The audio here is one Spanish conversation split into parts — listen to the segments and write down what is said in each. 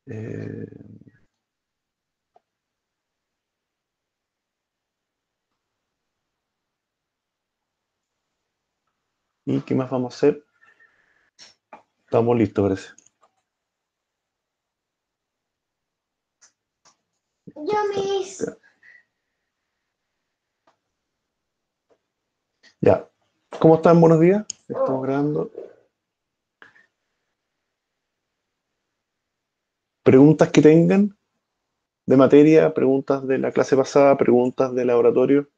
Eh, ¿Y qué más vamos a hacer? Estamos listos, parece. Yo mis. Ya. ¿Cómo están? Buenos días. Estamos grabando. Preguntas que tengan de materia, preguntas de la clase pasada, preguntas de laboratorio.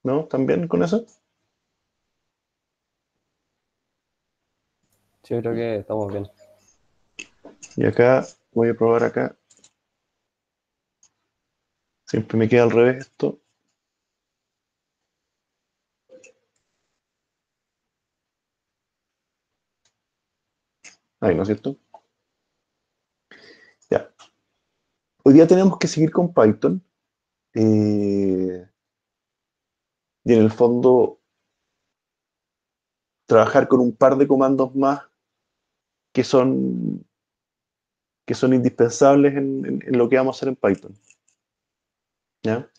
¿No? ¿Están bien con eso? Sí, yo creo que estamos bien. Y acá, voy a probar acá. Siempre me queda al revés esto. Ahí, ¿no es cierto? Ya. Hoy día tenemos que seguir con Python. Y en el fondo, trabajar con un par de comandos más que son, que son indispensables en lo que vamos a hacer en Python. ¿Ya?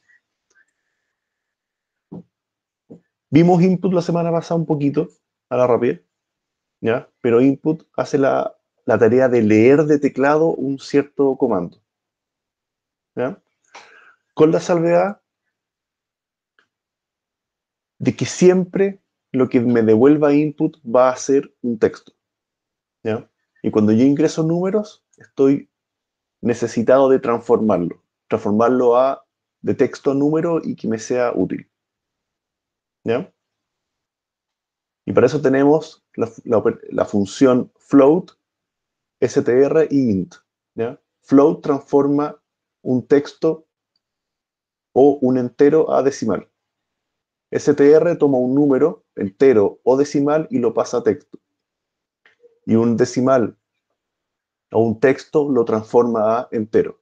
Vimos input la semana pasada un poquito, a la rápida, ¿ya? Pero input hace la tarea de leer de teclado un cierto comando, ¿ya? Con la salvedad de que siempre lo que me devuelva input va a ser un texto, ¿ya? Y cuando yo ingreso números, estoy necesitado de transformarlo de texto a número y que me sea útil, ¿ya? Y para eso tenemos la función float, str y int, ¿ya? Float transforma un texto o un entero a decimal. str toma un número entero o decimal y lo pasa a texto. Y un decimal o un texto lo transforma a entero,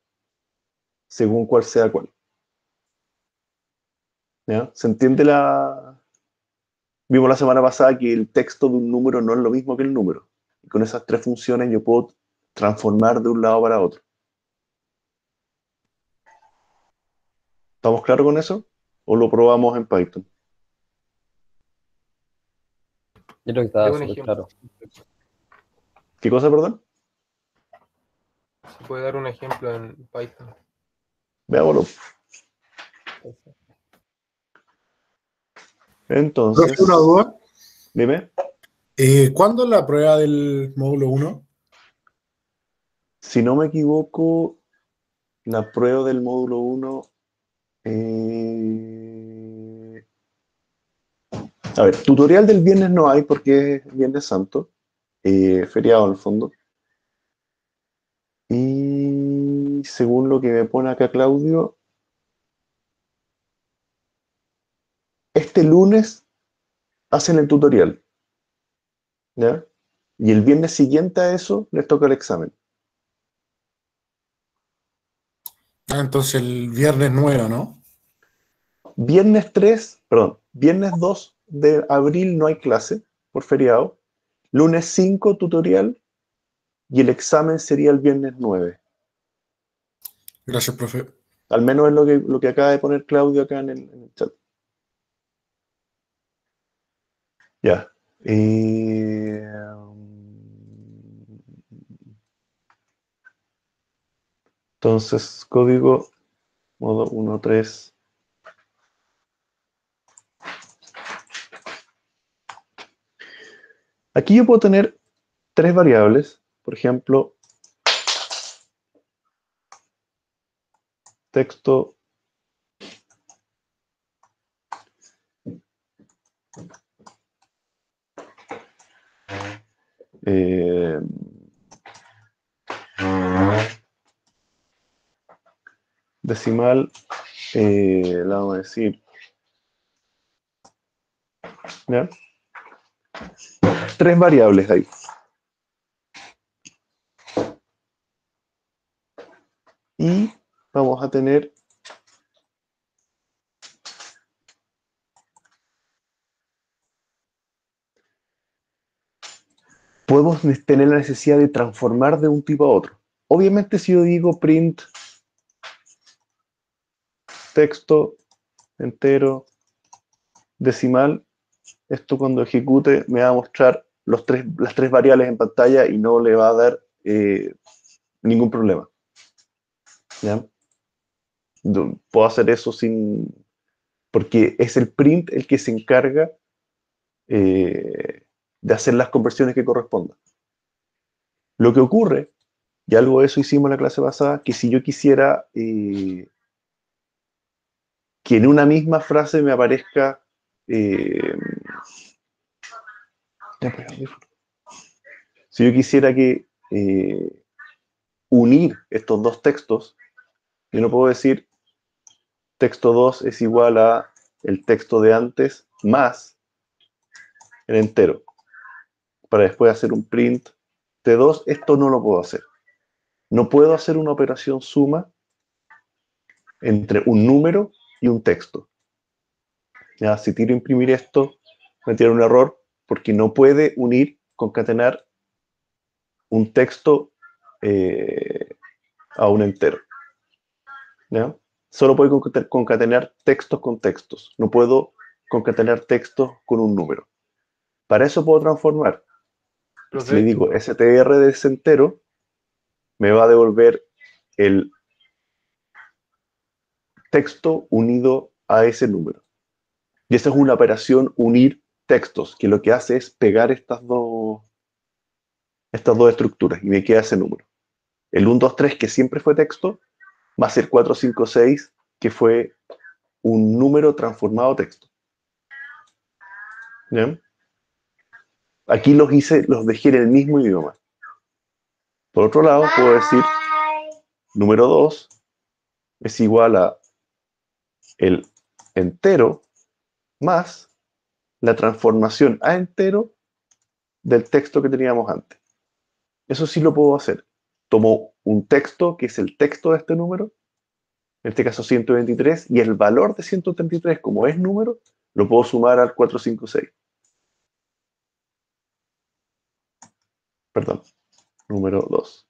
según cuál sea cuál. ¿Ya? ¿Se entiende la...? Vimos la semana pasada que el texto de un número no es lo mismo que el número. Y con esas tres funciones yo puedo transformar de un lado para otro. ¿Estamos claros con eso? ¿O lo probamos en Python? Yo creo que De está un súper ejemplo. claro. ¿Qué cosa, perdón? Se puede dar un ejemplo en Python. Veámoslo. Entonces, Profe, una duda. dime. ¿Cuándo es la prueba del módulo 1? Si no me equivoco, la prueba del módulo 1... A ver, tutorial del viernes no hay porque es Viernes Santo, feriado en el fondo. Y según lo que me pone acá Claudio, este lunes hacen el tutorial, ¿ya? Y el viernes siguiente a eso les toca el examen. Ah, entonces el viernes 9, ¿no? Viernes 2 de abril no hay clase por feriado. Lunes 5 tutorial y el examen sería el viernes 9. Gracias, profe. Al menos es lo que acaba de poner Claudio acá en el chat. Ya. Entonces, código modo 1.3. Aquí yo puedo tener tres variables. Por ejemplo, texto eh, decimal, le vamos a decir, ¿ya? Tres variables ahí. Y vamos a tener podemos tener la necesidad de transformar de un tipo a otro. Obviamente, si yo digo print texto entero decimal, esto cuando ejecute me va a mostrar las tres variables en pantalla y no le va a dar ningún problema. ¿Ya? Puedo hacer eso sin... porque es el print el que se encarga de hacer las conversiones que correspondan. Lo que ocurre, y algo de eso hicimos en la clase pasada, que si yo quisiera que en una misma frase me aparezca si yo quisiera que unir estos dos textos, yo no puedo decir texto 2 es igual a el texto de antes más el entero, para después hacer un print de 2. Esto no lo puedo hacer. No puedo hacer una operación suma entre un número y un texto. Ya, si tiro a imprimir esto, me tira un error porque no puede unir, concatenar un texto a un entero. ¿Ya? Solo puedo concatenar textos con textos. No puedo concatenar textos con un número. Para eso puedo transformar. Si le Profe, digo str de ese entero, me va a devolver el texto unido a ese número. Y esa es una operación unir textos, que lo que hace es pegar estas dos estructuras y me queda ese número. El 1, 2, 3, que siempre fue texto, más el 4, 5, 6, que fue un número transformado a texto. ¿Ya? Aquí los dejé en el mismo idioma. Por otro lado, puedo decir número 2 es igual a el entero más la transformación a entero del texto que teníamos antes. Eso sí lo puedo hacer. Tomo un texto, que es el texto de este número, en este caso 123, y el valor de 133, como es número, lo puedo sumar al 456. Perdón, número 2.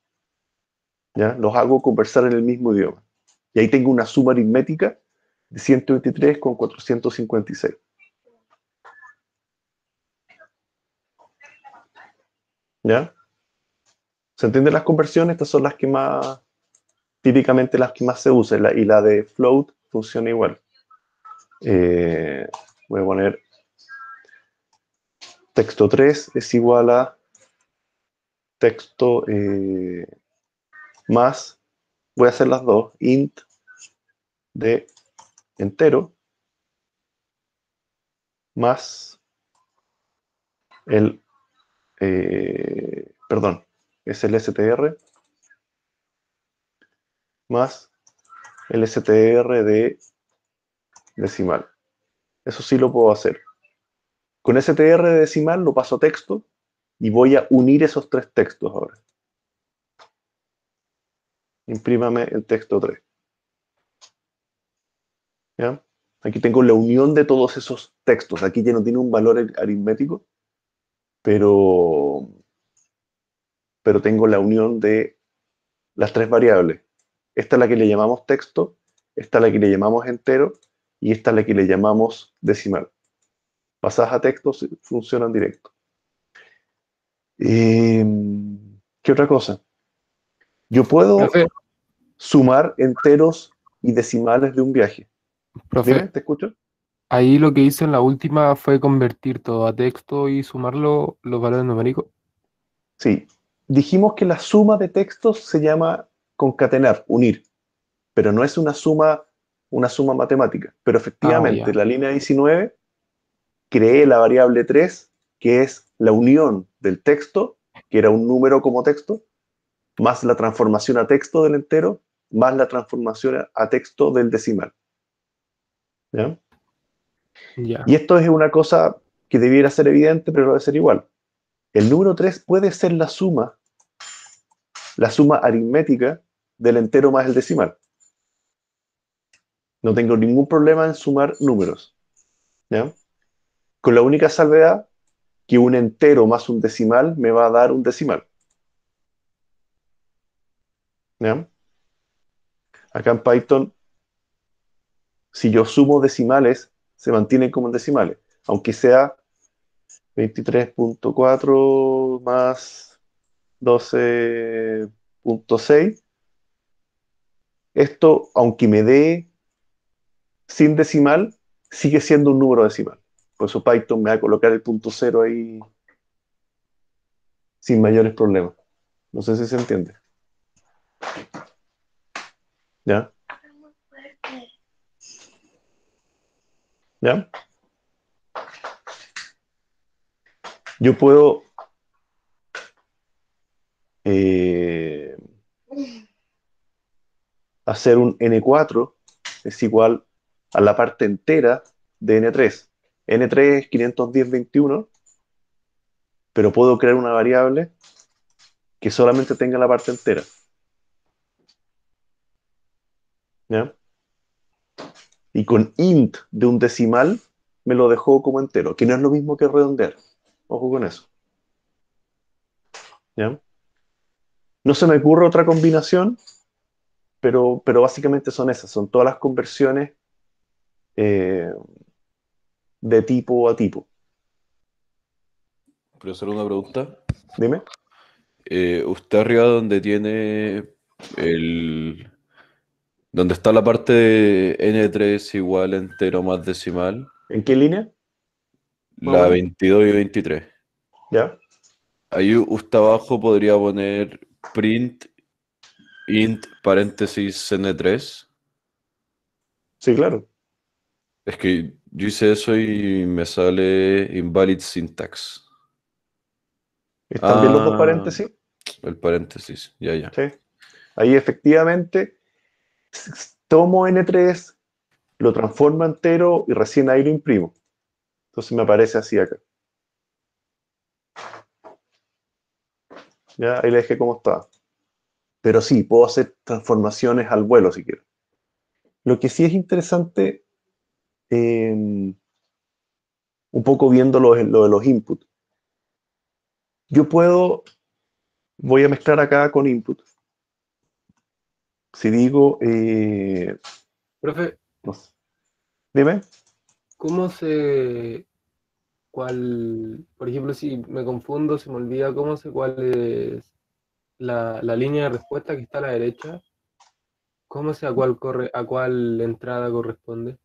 ¿Ya? Los hago conversar en el mismo idioma. Y ahí tengo una suma aritmética de 123 con 456. ¿Ya? ¿Se entienden las conversiones? Estas son las que más, típicamente las que más se usan, y la de float funciona igual. Voy a poner texto 3 es igual a texto más, voy a hacer las dos, int de entero más el, perdón, es el str más el str de decimal. Eso sí lo puedo hacer. Con str de decimal lo paso a texto y voy a unir esos tres textos ahora. Imprímame el texto 3. ¿Ya? Aquí tengo la unión de todos esos textos. Aquí ya no tiene un valor aritmético, pero tengo la unión de las tres variables. Esta es la que le llamamos texto, esta es la que le llamamos entero y esta es la que le llamamos decimal. Pasadas a texto funcionan directo. ¿Qué otra cosa? Yo puedo profe, sumar enteros y decimales de un viaje. Dime, profe, ¿te escucho? ahí lo que hice en la última fue convertir todo a texto y sumarlo los valores numéricos. Sí. Dijimos que la suma de textos se llama concatenar, unir, pero no es una suma matemática. Pero Ah, efectivamente, ya. en la línea 19 creé la variable 3, que es la unión del texto, que era un número como texto, más la transformación a texto del entero, más la transformación a texto del decimal. ¿Ya? Ya. Y esto es una cosa que debiera ser evidente, pero no debe ser igual. El número 3 puede ser la suma aritmética del entero más el decimal. No tengo ningún problema en sumar números. ¿Ya? Con la única salvedad que un entero más un decimal me va a dar un decimal. ¿Ya? Acá en Python, si yo sumo decimales, se mantienen como decimales, aunque sea 23.4 más 12.6. Esto, aunque me dé sin decimal, sigue siendo un número decimal. Por eso Python me va a colocar el punto cero ahí sin mayores problemas. No sé si se entiende. ¿Ya? ¿Ya? Yo puedo eh, hacer un n4 es igual a la parte entera de n3. N3 es 510.21, pero puedo crear una variable que solamente tenga la parte entera. ¿Ya? Y con int de un decimal me lo dejó como entero, que no es lo mismo que redondear. Ojo con eso. ¿Ya? No se me ocurre otra combinación, pero básicamente son esas, son todas las conversiones eh, de tipo a tipo. Profesor, una pregunta. Dime. Usted arriba donde tiene el... donde está la parte de n3 igual entero más decimal, ¿En qué línea? Más o la menos. 22 y 23. ¿Ya? Ahí usted abajo podría poner print int paréntesis n3. Sí, claro. Es que yo hice eso y me sale invalid syntax. ¿Están bien los dos Ah, paréntesis? el paréntesis, ya, ya. Sí. Ahí efectivamente tomo N3, lo transformo entero y recién ahí lo imprimo. Entonces me aparece así acá. Ya, ahí le dejé como está. Pero sí, puedo hacer transformaciones al vuelo si quiero. Lo que sí es interesante, un poco viendo lo de los inputs. Yo voy a mezclar acá con input. Si digo, Profe, no sé, dime, ¿cómo se, por ejemplo, si me confundo, se me olvida, ¿cómo sé cuál es la línea de respuesta que está a la derecha? ¿Cómo sé a cuál entrada corresponde?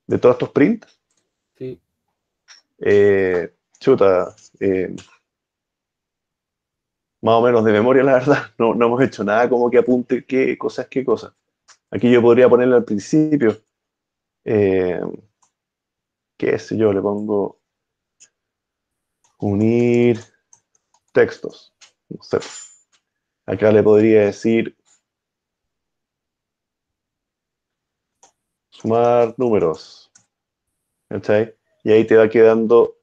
de todos estos prints, Sí. chuta, más o menos de memoria, la verdad, no hemos hecho nada como que apunte qué cosas, qué cosas. Aquí yo podría ponerle al principio, eh, qué sé yo, le pongo unir textos. No sé. Acá le podría decir sumar números. ¿Cachai? Y ahí te va quedando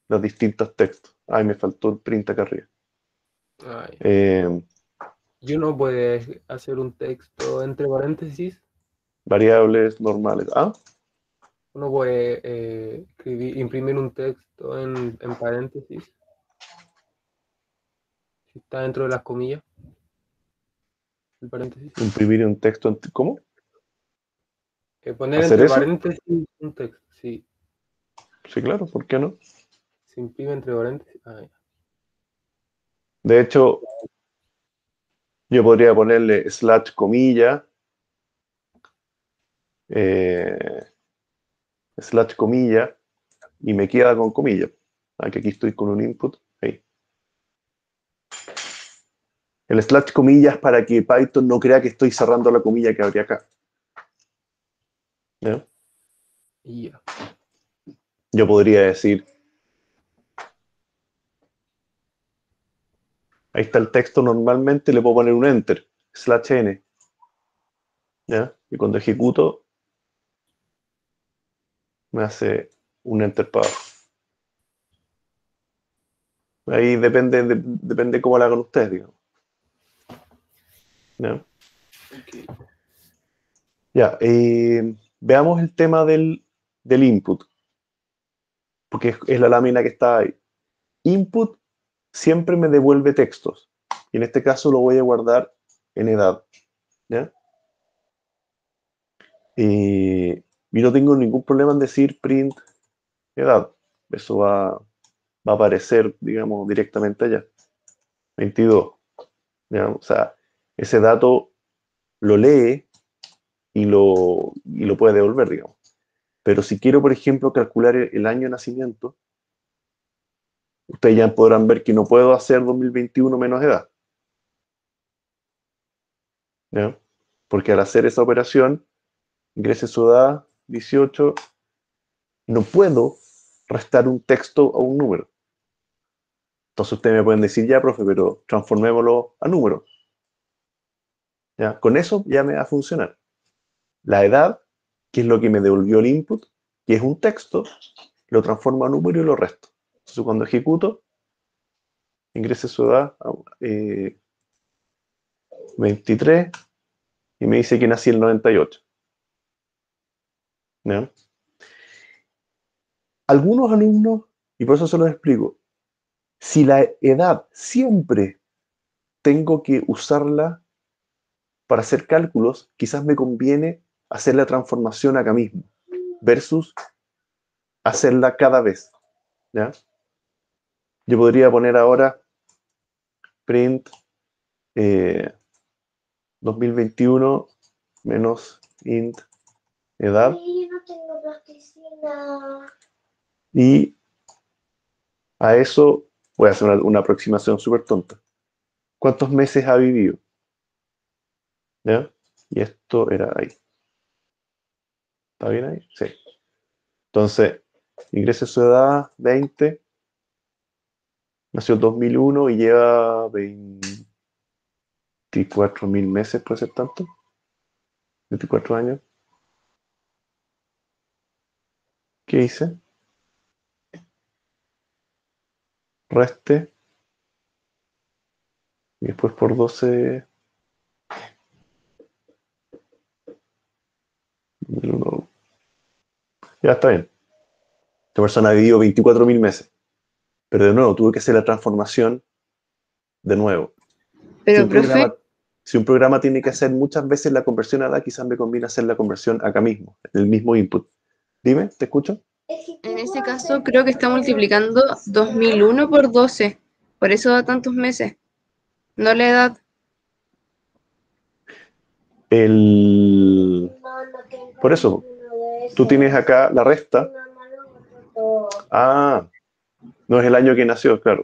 los distintos textos. Ay, me faltó el print acá arriba. Ay. Eh, ¿Y uno puede hacer un texto entre paréntesis? variables normales. Ah, ¿Uno puede imprimir un texto en paréntesis? Si está dentro de las comillas, el paréntesis. imprimir un texto. ¿Cómo? Poner ¿Hacer entre eso? paréntesis un texto, sí. Sí, claro, ¿por qué no? Se imprime entre paréntesis. Ah, ya. De hecho, yo podría ponerle slash comilla, eh, slash comilla, y me queda con comilla. Aquí estoy con un input. Ahí. El slash comillas para que Python no crea que estoy cerrando la comilla que habría acá. ¿Ya? Y ya. Yo podría decir, ahí está el texto, normalmente le puedo poner un enter, slash n. ¿Ya? Y cuando ejecuto, me hace un enter para abajo. Ahí depende cómo lo hagan ustedes, digamos. ¿Ya? Ok. Ya, veamos el tema del input, porque es la lámina que está ahí. input siempre me devuelve textos. Y en este caso lo voy a guardar en edad. ¿Ya? Y no tengo ningún problema en decir print edad. Eso va a aparecer, digamos, directamente allá. 22. ¿Ya? O sea, ese dato lo lee y lo puede devolver, digamos. Pero si quiero, por ejemplo, calcular el año de nacimiento, ustedes ya podrán ver que no puedo hacer 2021 menos edad. ¿Ya? Porque al hacer esa operación, ingrese su edad, 18, no puedo restar un texto a un número. Entonces ustedes me pueden decir, ya, profe, pero transformémoslo a número. ¿Ya? Con eso ya me va a funcionar. La edad, que es lo que me devolvió el input, que es un texto, lo transformo a número y lo resto. Entonces cuando ejecuto, ingrese su edad, 23, y me dice que nací el 98. ¿Ya? Algunos alumnos, y por eso se los explico, si la edad siempre tengo que usarla para hacer cálculos, quizás me conviene hacer la transformación acá mismo, versus hacerla cada vez. ¿Ya? Yo podría poner ahora print 2021 menos int edad, Yo no tengo plasticina. y a eso voy a hacer una aproximación súper tonta. ¿Cuántos meses ha vivido? ¿Ya? Y esto era ahí. ¿Está bien ahí? Sí. Entonces, ingrese su edad, 20, nació en 2001 y lleva 24.000 meses, ¿puede ser tanto? 24 años. ¿Qué hice? Reste. Y después por 12. 2001. Ya está bien. Esta persona ha vivido 24.000 meses. Pero de nuevo, tuve que hacer la transformación de nuevo. Si Pero, un profe, programa, si un programa tiene que hacer muchas veces la conversión a edad, quizás me conviene hacer la conversión acá mismo, en el mismo input. Dime, ¿te escucho? en ese caso creo que está multiplicando 2001 por 12. Por eso da tantos meses. No la edad. No tengo Por eso, ninguno de esos. tú tienes acá la resta. Mi mamá lo borró todo. Ah, no es el año que nació, claro.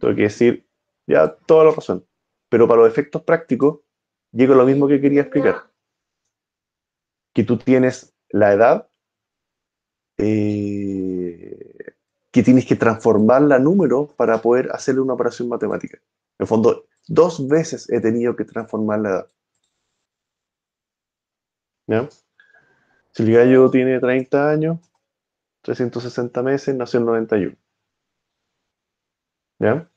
Tengo que decir, ya, toda la razón. Pero para los efectos prácticos, llego a lo mismo que quería explicar. Que tú tienes la edad, que tienes que transformarla a número para poder hacerle una operación matemática. En el fondo, 2 veces he tenido que transformar la edad. ¿Ya? Si el gallo tiene 30 años, 360 meses, nació en 91. ¿Ya?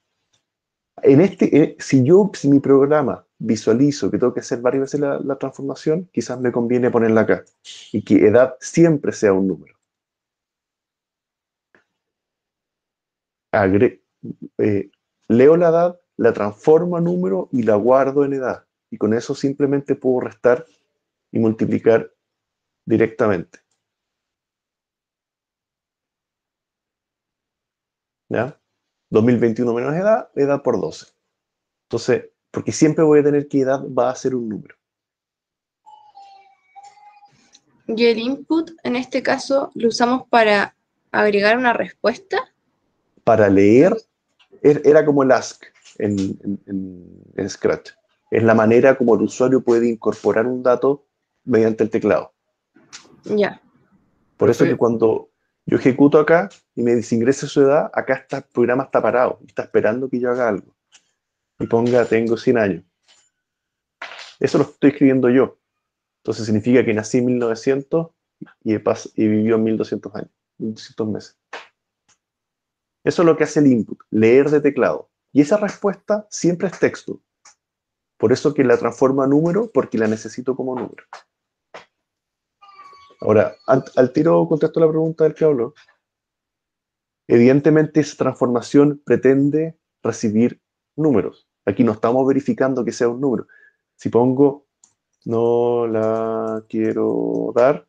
Si mi programa visualizo que tengo que hacer varias veces la transformación, quizás me conviene ponerla acá. Y que edad siempre sea un número. Agre- Leo la edad, la transformo a número y la guardo en edad. Y con eso simplemente puedo restar y multiplicar directamente. ¿Ya? 2021 menos edad, edad por 12. Entonces, porque siempre voy a tener que edad va a ser un número. Y el input, en este caso, lo usamos para agregar una respuesta. Para leer, era como el ask en Scratch. Es la manera como el usuario puede incorporar un dato mediante el teclado. Ya. Por eso que Profe, cuando yo ejecuto acá y me dice ingrese su edad, acá está, el programa está parado, está esperando que yo haga algo. Y ponga tengo 100 años. Eso lo estoy escribiendo yo. Entonces significa que nací en 1900 y vivió 1200 años, 1200 meses. Eso es lo que hace el input, leer de teclado. Y esa respuesta siempre es texto. Por eso que la transforma a número, porque la necesito como número. Ahora, al tiro contesto la pregunta del que habló. Evidentemente esa transformación pretende recibir números. Aquí no estamos verificando que sea un número. Si pongo no la quiero dar,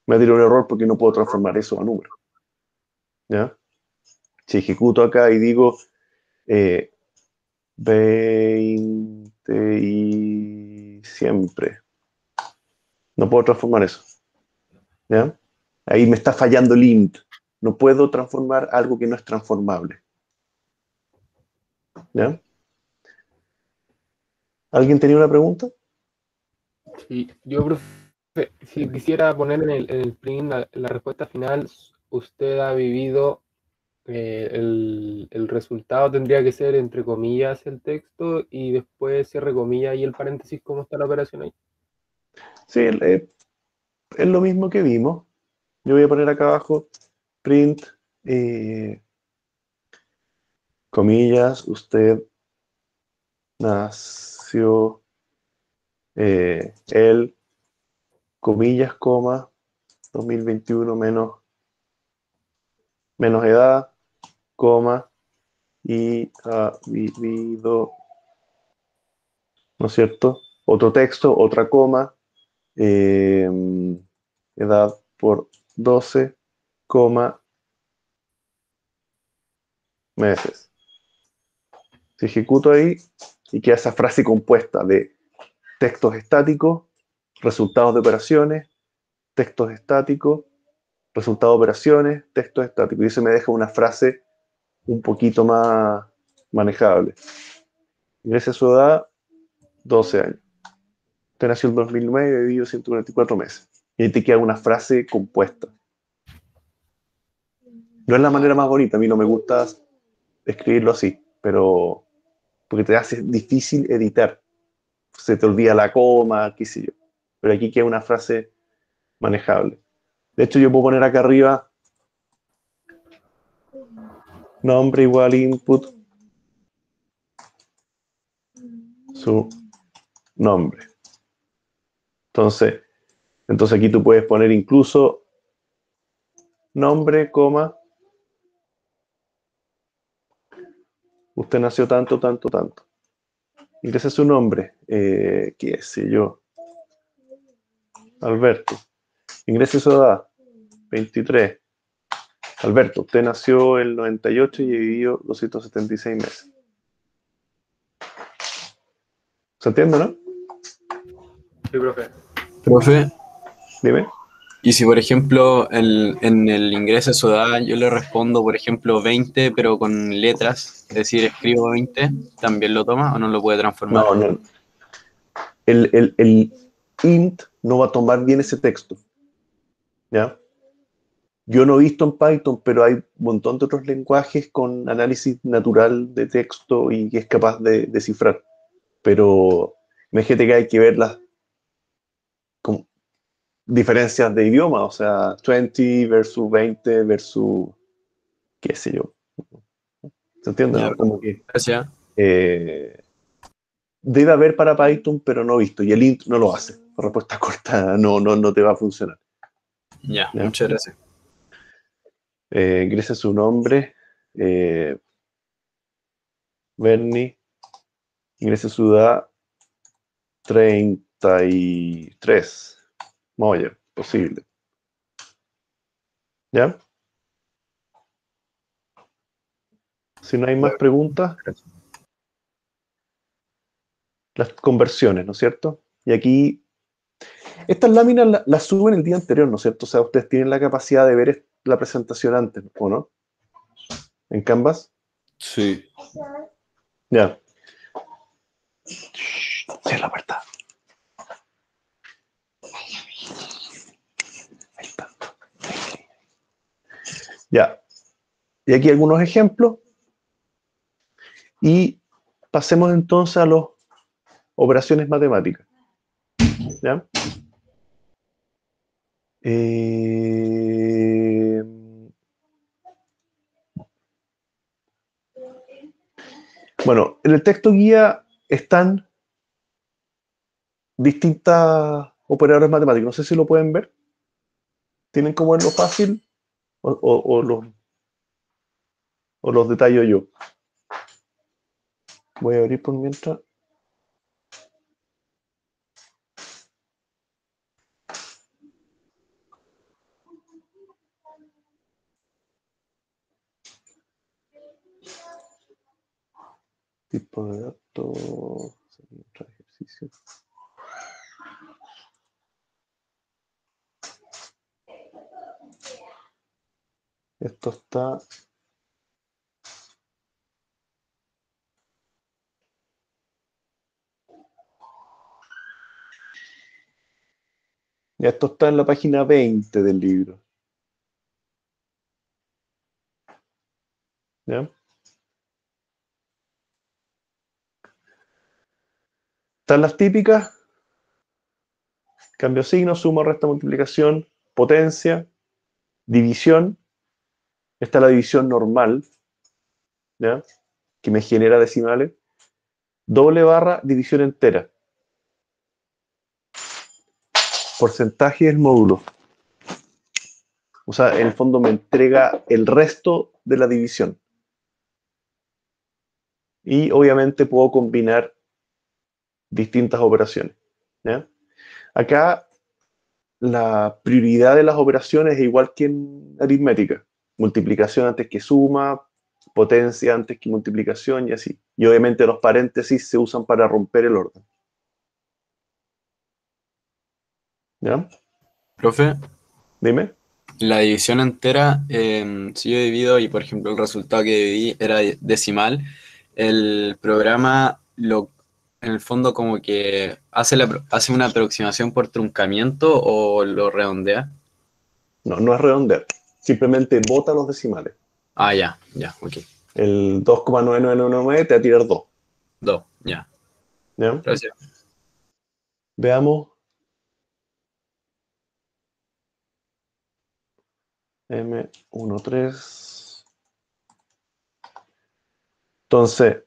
me va a tirar un error porque no puedo transformar eso a número. ¿Ya? Si ejecuto acá y digo 20 y siempre, no puedo transformar eso. ¿Ya? Ahí me está fallando el int. No puedo transformar algo que no es transformable. ¿Ya? ¿Alguien tenía una pregunta? Sí, yo, profe, si quisiera poner en el print la respuesta final, usted ha vivido, el resultado tendría que ser entre comillas el texto y después cierre comillas y el paréntesis, ¿cómo está la operación ahí? Sí, es lo mismo que vimos. Yo voy a poner acá abajo print, comillas, usted nació, el, comillas, coma, 2021 menos edad, coma, y ha vivido, ¿no es cierto? Otro texto, otra coma, eh, edad por 12, coma, meses. Si ejecuto ahí y queda esa frase compuesta de textos estáticos, resultados de operaciones, textos estáticos, resultados de operaciones, textos estáticos. Y eso me deja una frase un poquito más manejable. Ingresa a su edad, 12 años. Usted nació en 2009 y ha vivido 144 meses. Y ahí te queda una frase compuesta. No es la manera más bonita, a mí no me gusta escribirlo así, pero porque te hace difícil editar. Se te olvida la coma, qué sé yo. Pero aquí queda una frase manejable. De hecho, yo puedo poner acá arriba nombre igual input, su nombre. Entonces aquí tú puedes poner incluso nombre, coma, usted nació tanto, tanto, tanto. Ingresa su nombre, qué sé yo, Alberto. Ingrese su edad, 23. Alberto, usted nació en el 98 y vivió 276 meses. ¿Se entiende, no? Sí, profe. Profe, Dime. y si por ejemplo en el ingreso de su edad yo le respondo, por ejemplo, 20, pero con letras, es decir, escribo 20, ¿también lo toma o no lo puede transformar? No, no. El int no va a tomar bien ese texto. ¿Ya? Yo no he visto en Python, pero hay un montón de otros lenguajes con análisis natural de texto y que es capaz de descifrar. Pero imagínate que hay que ver las diferencias de idioma, o sea, 20 versus 20 versus qué sé yo. ¿Se entiende, Ya, no? Como que gracias. debe haber para Python, pero no he visto. Y el int no lo hace. La respuesta corta no te va a funcionar. Ya, ¿Ya? muchas gracias. Ingrese su nombre. Bernie. Ingrese su edad. 33. Moya, posible. ¿Ya? Si no hay más preguntas, las conversiones, ¿no es cierto? Y aquí, estas láminas las suben el día anterior, ¿no es cierto? O sea, ustedes tienen la capacidad de ver la presentación antes, ¿o no? En Canvas. Sí. Ya. Cierra la puerta. Ahí está. Ya. Y aquí algunos ejemplos. Y pasemos entonces a las operaciones matemáticas. ¿Ya? Bueno, en el texto guía están distintas operadores matemáticos. No sé si lo pueden ver. ¿Tienen como verlo fácil? O los o los detallo yo. Voy a abrir por mientras. Tipo de datos. Ejercicio. Esto está. Ya esto está en la página 20 del libro. ¿Ya? Están las típicas. Cambio de signo, suma, resta, multiplicación, potencia, división. Está la división normal, ¿ya? Que me genera decimales. Doble barra, división entera. Porcentaje del módulo. O sea, en el fondo me entrega el resto de la división. Y obviamente puedo combinar distintas operaciones, ¿ya? Acá la prioridad de las operaciones es igual que en aritmética. Multiplicación antes que suma, potencia antes que multiplicación y así. Y obviamente los paréntesis se usan para romper el orden. ¿Ya? Profe, Dime. la división entera, si yo divido y por ejemplo el resultado que dividí era decimal, el programa en el fondo como que hace una aproximación por truncamiento o lo redondea. No, no es redondear. Simplemente bota los decimales. Ah, ya, ok. El 2,9999 te va a tirar 2. 2, ya. ¿Ya? Gracias. Veamos. M13. Entonces,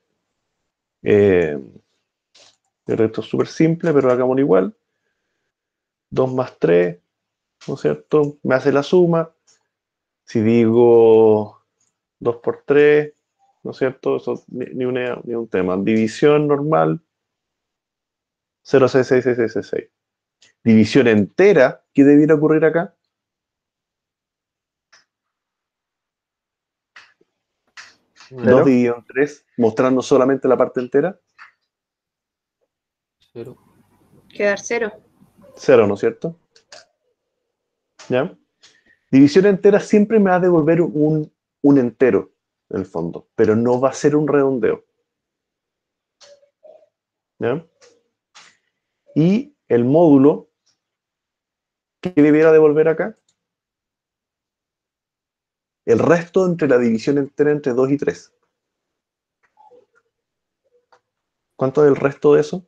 el resto es súper simple, pero hagámoslo igual. 2 más 3, ¿no es cierto? Me hace la suma. Si digo 2 por 3, ¿no es cierto? Eso ni un tema. División normal. 0,66666. División entera, ¿qué debiera ocurrir acá? 2 dividido en 3, mostrando solamente la parte entera. 0. Quedar 0. 0, ¿no es cierto? ¿Ya? División entera siempre me va a devolver un entero, en el fondo, pero no va a ser un redondeo. ¿Ya? Y el módulo, ¿qué debiera devolver acá? El resto entre la división entera entre 2 y 3. ¿Cuánto es el resto de eso?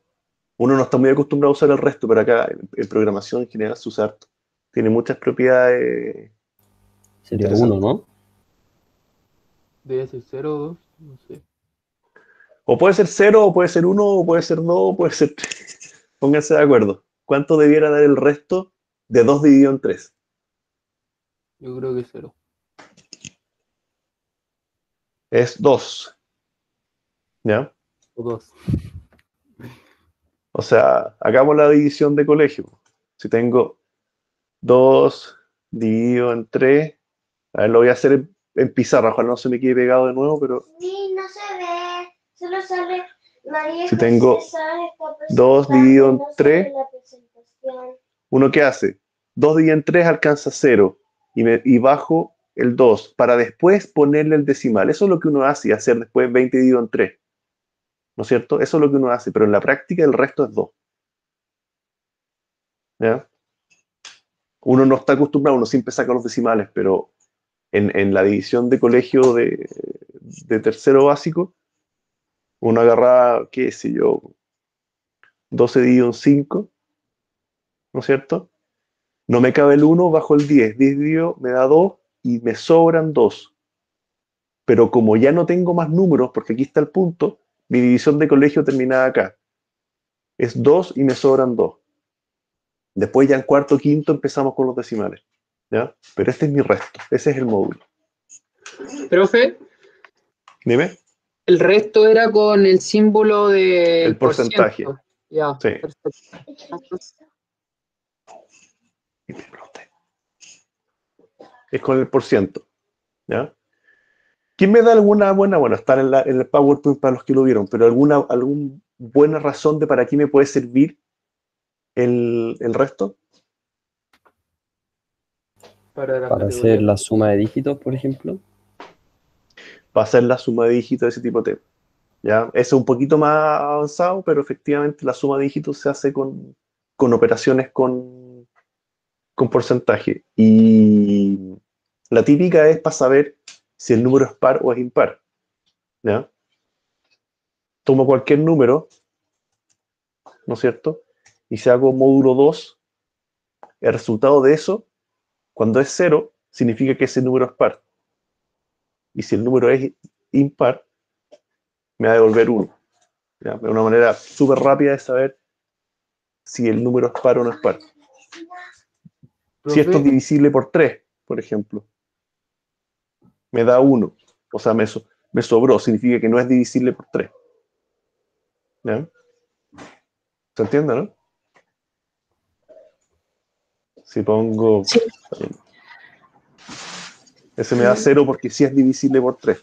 Uno no está muy acostumbrado a usar el resto, pero acá en programación en general se usa harto. Tiene muchas propiedades. Sería Interesante. 1, ¿no? Debe ser 0 o 2, no sé. O puede ser 0, o puede ser 1, o puede ser 2, o puede ser 3. Pónganse de acuerdo. ¿Cuánto debiera dar el resto de 2 dividido en 3? Yo creo que 0. Es 2. ¿Ya? O 2. O sea, hagamos la división de colegio. Si tengo 2 dividido en 3, a ver, lo voy a hacer en pizarra, ojalá no se me quede pegado de nuevo, pero Sí, no se ve. Solo sale María si José tengo Sáenz está 2 presentando, dividido en no sale 3, la presentación. ¿uno qué hace? 2 dividido en 3 alcanza 0 y bajo el 2 para después ponerle el decimal. Eso es lo que uno hace y hacer después 20 dividido en 3. ¿No es cierto? Eso es lo que uno hace, pero en la práctica el resto es 2. ¿Ya? Uno no está acostumbrado, uno siempre saca los decimales, pero en la división de colegio de tercero básico, uno agarra, qué sé yo, 12 dividido en 5, ¿no es cierto? No me cabe el 1 bajo el 10. 10 dividido me da 2 y me sobran 2. Pero como ya no tengo más números, porque aquí está el punto, mi división de colegio terminada acá. Es 2 y me sobran 2. Después ya en cuarto, quinto empezamos con los decimales. ¿Ya? Pero este es mi resto, ese es el módulo. Profe, Dime. El resto era con el símbolo del El porcentaje. por ciento. Ya, Sí. perfecto. Es con el porciento. ¿Ya? ¿Quién me da alguna buena, bueno, está en el PowerPoint para los que lo vieron, pero alguna buena razón de para qué me puede servir el resto? Para las Para hacer categorías. la suma de dígitos, por ejemplo. Para hacer la suma de dígitos, ese tipo de temas. ¿Ya? Eso es un poquito más avanzado, pero efectivamente la suma de dígitos se hace con operaciones con porcentaje. Y la típica es para saber si el número es par o es impar. ¿Ya? Tomo cualquier número, ¿no es cierto? Y si hago módulo 2, el resultado de eso, cuando es 0, significa que ese número es par. Y si el número es impar, me va a devolver 1. ¿Ya? Es una manera súper rápida de saber si el número es par o no es par. Si esto es Profe, divisible por 3, por ejemplo, me da 1. O sea, me sobró, significa que no es divisible por 3. ¿Ya? ¿Se entiende, no? Si pongo... Sí. Ese me da 0 porque sí es divisible por 3.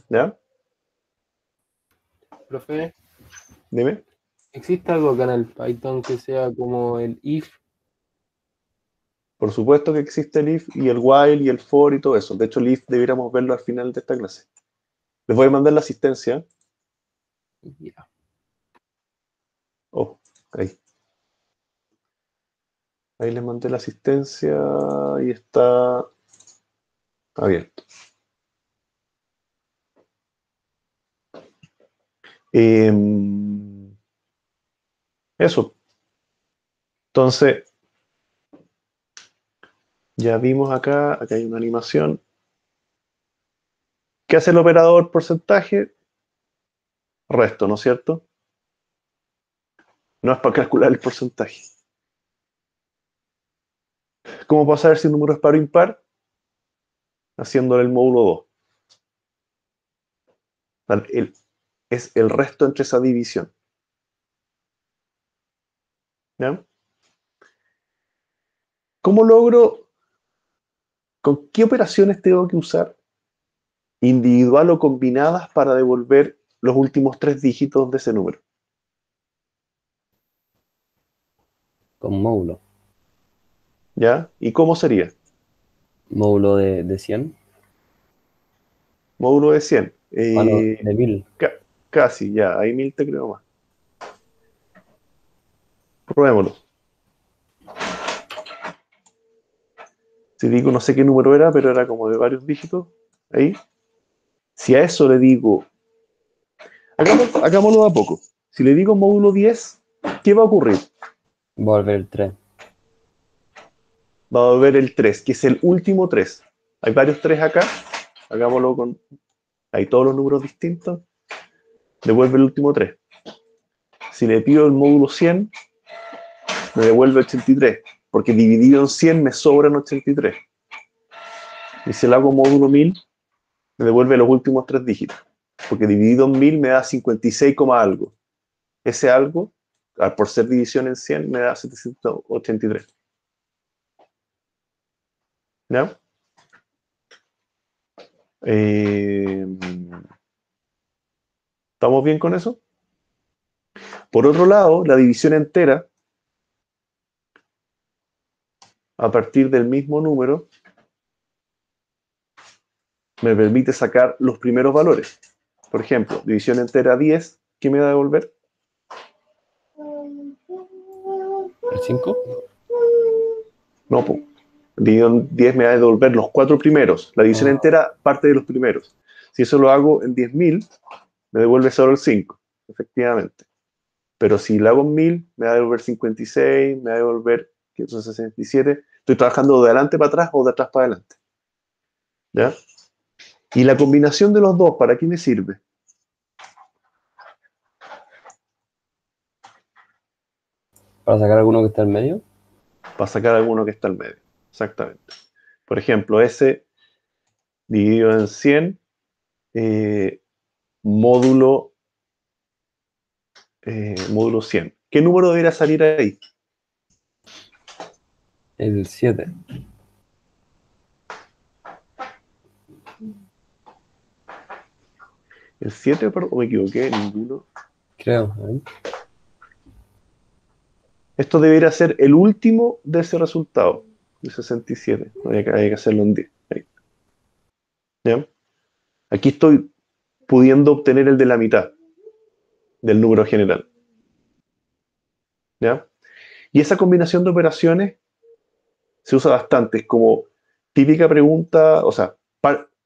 ¿Ya? profe, Dime. ¿existe algo acá en el Python que sea como el if? Por supuesto que existe el if y el while y el for y todo eso. De hecho, el if deberíamos verlo al final de esta clase. Les voy a mandar la asistencia. Ya. Oh, ahí. Ahí les mandé la asistencia y está abierto. Eso. Entonces, ya vimos acá hay una animación. ¿Qué hace el operador porcentaje? Resto, ¿no es cierto? No es para calcular el porcentaje. ¿Cómo puedo saber si un número es par o impar? Haciéndole el módulo 2. Es el resto entre esa división. ¿Ya? ¿Cómo logro, con qué operaciones tengo que usar, individual o combinadas, para devolver los últimos 3 dígitos de ese número? Con módulo. ¿Ya? ¿Y cómo sería? Módulo de 100. Módulo de 100. Ah, no, de 1000. Casi, ya. Hay 1000 te creo más. Probémoslo. Si digo, no sé qué número era, pero era como de varios dígitos. Ahí. Si a eso le digo... Hagámoslo de a poco. Si le digo módulo 10, ¿qué va a ocurrir? Volver el 3. Va a volver el 3, que es el último 3. Hay varios 3 acá. Hagámoslo con... Hay todos los números distintos. Devuelve el último 3. Si le pido el módulo 100, me devuelve 83. Porque dividido en 100 me sobran 83. Y si le hago módulo 1000, me devuelve los últimos 3 dígitos. Porque dividido en 1000 me da 56, algo. Ese algo, por ser división en 100, me da 783. ¿Ya? ¿Estamos bien con eso? Por otro lado, la división entera, a partir del mismo número, me permite sacar los primeros valores. Por ejemplo, división entera 10, ¿qué me va a devolver? ¿El 5? No, pues. División 10 me va a devolver los 4 primeros. La división entera parte de los primeros. Si eso lo hago en 10.000, me devuelve solo el 5, efectivamente. Pero si lo hago en 1000, me va a devolver 56, me va a devolver 567. Estoy trabajando de adelante para atrás o de atrás para adelante. ¿Ya? Y la combinación de los dos, ¿para qué me sirve? Para sacar alguno que está en medio. Para sacar alguno que está al medio. Exactamente. Por ejemplo, ese dividido en 100, módulo 100. ¿Qué número debería salir ahí? El 7. ¿El 7? Perdón, me equivoqué, ninguno. Creo. ¿Eh? Esto debería ser el último de ese resultado, de 67. Hay que hacerlo en 10. Ahí. ¿Ya? Aquí estoy pudiendo obtener el de la mitad del número general. ¿Ya? Y esa combinación de operaciones se usa bastante. Es como típica pregunta, o sea,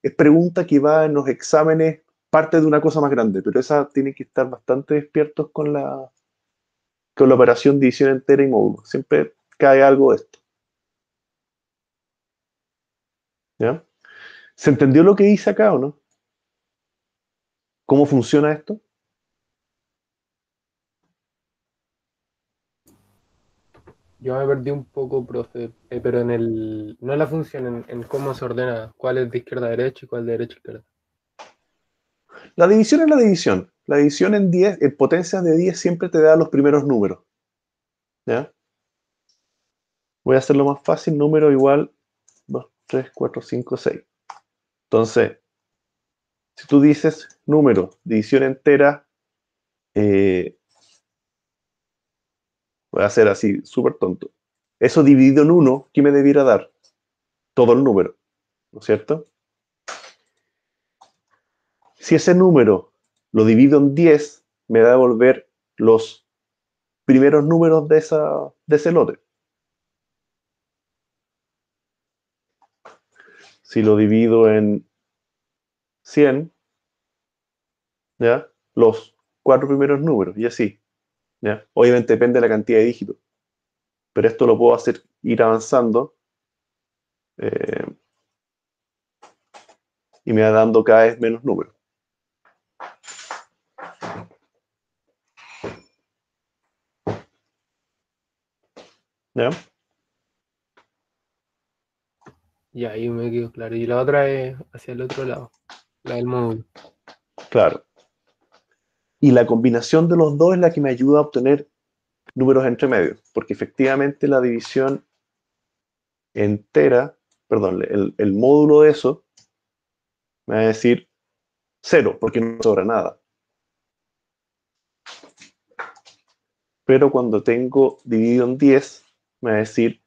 es pregunta que va en los exámenes, parte de una cosa más grande, pero esa tienen que estar bastante despiertos con la operación división entera y módulo. Siempre cae algo de esto. ¿Ya? ¿Se entendió lo que hice acá o no? ¿Cómo funciona esto? Yo me perdí un poco, profe, pero no en la función, en cómo se ordena, cuál es de izquierda a derecha y cuál de derecha a izquierda. La división es la división. La división en 10, en potencias de 10 siempre te da los primeros números. ¿Ya? Voy a hacerlo más fácil, número igual 2, 3, 4, 5, 6. Entonces, si tú dices número, división entera, voy a hacer así, súper tonto. Eso dividido en 1, ¿qué me debiera dar? Todo el número, ¿no es cierto? Si ese número lo divido en 10, me va a devolver los primeros números de ese lote. Si lo divido en 100, ¿ya? Los 4 primeros números, y así, ¿ya? Obviamente depende de la cantidad de dígitos, pero esto lo puedo hacer, ir avanzando, eh, y me va dando cada vez menos números. ¿Ya? Y ahí me quedó claro. Y la otra es hacia el otro lado, la del módulo. Claro. Y la combinación de los dos es la que me ayuda a obtener números entre medios, porque efectivamente la división entera, perdón, el módulo de eso me va a decir 0, porque no sobra nada. Pero cuando tengo dividido en 10, me va a decir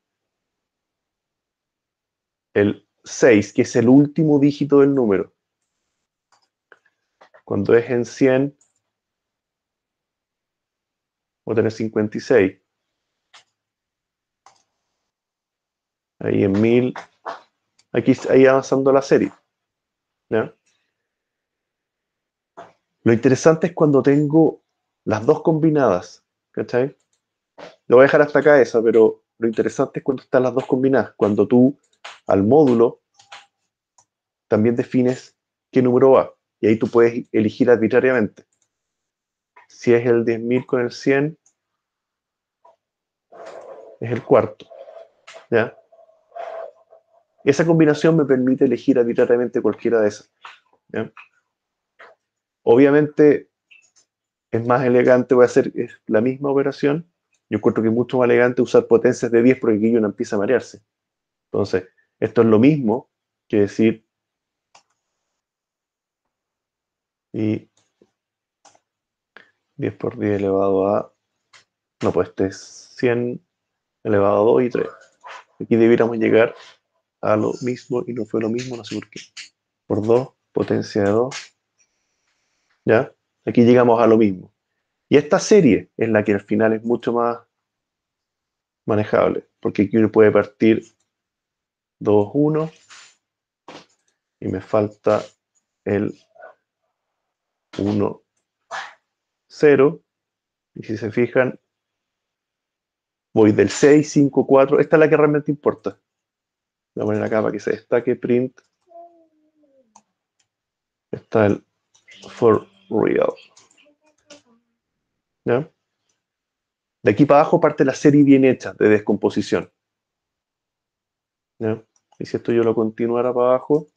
el 6, que es el último dígito del número. Cuando es en 100, voy a tener 56. Ahí en 1000, aquí ahí avanzando la serie. ¿Ya? Lo interesante es cuando tengo las dos combinadas, ¿cachai? Lo voy a dejar hasta acá esa, pero lo interesante es cuando están las dos combinadas, cuando tú al módulo también defines qué número va, y ahí tú puedes elegir arbitrariamente. Si es el 10.000 con el 100, es el cuarto, ¿ya? Esa combinación me permite elegir arbitrariamente cualquiera de esas, ¿ya? Obviamente es más elegante, voy a hacer la misma operación. Yo encuentro que es mucho más elegante usar potencias de 10 porque aquí uno empieza a marearse. Entonces, esto es lo mismo que decir y 10 por 10 elevado a... No, pues este es 100 elevado a 2 y 3. Aquí debiéramos llegar a lo mismo y no fue lo mismo, no sé por qué. Por 2, potencia de 2. ¿Ya? Aquí llegamos a lo mismo. Y esta serie es la que al final es mucho más manejable, porque aquí uno puede partir 2, 1 y me falta el 1, 0. Y si se fijan, voy del 6, 5, 4. Esta es la que realmente importa. Voy a poner acá para que se destaque, print. Está el for real. ¿Ya? De aquí para abajo parte la serie bien hecha de descomposición. ¿Ya? Y si esto yo lo continuara para abajo,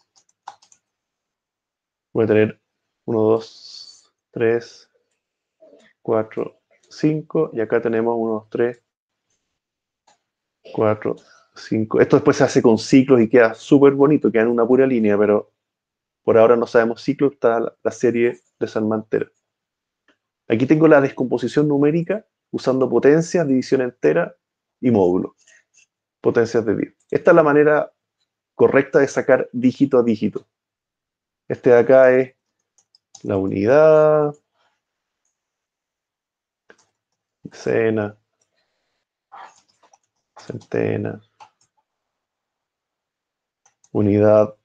Voy a tener 1, 2, 3, 4, 5. Y acá tenemos 1, 2, 3, 4, 5. Esto después se hace con ciclos y queda súper bonito, queda en una pura línea, pero por ahora no sabemos ciclos, está la serie de Salmantera. Aquí tengo la descomposición numérica usando potencias, división entera y módulo. Potencias de 10. Esta es la manera correcta de sacar dígito a dígito. Este de acá es la unidad, decena, centena, unidad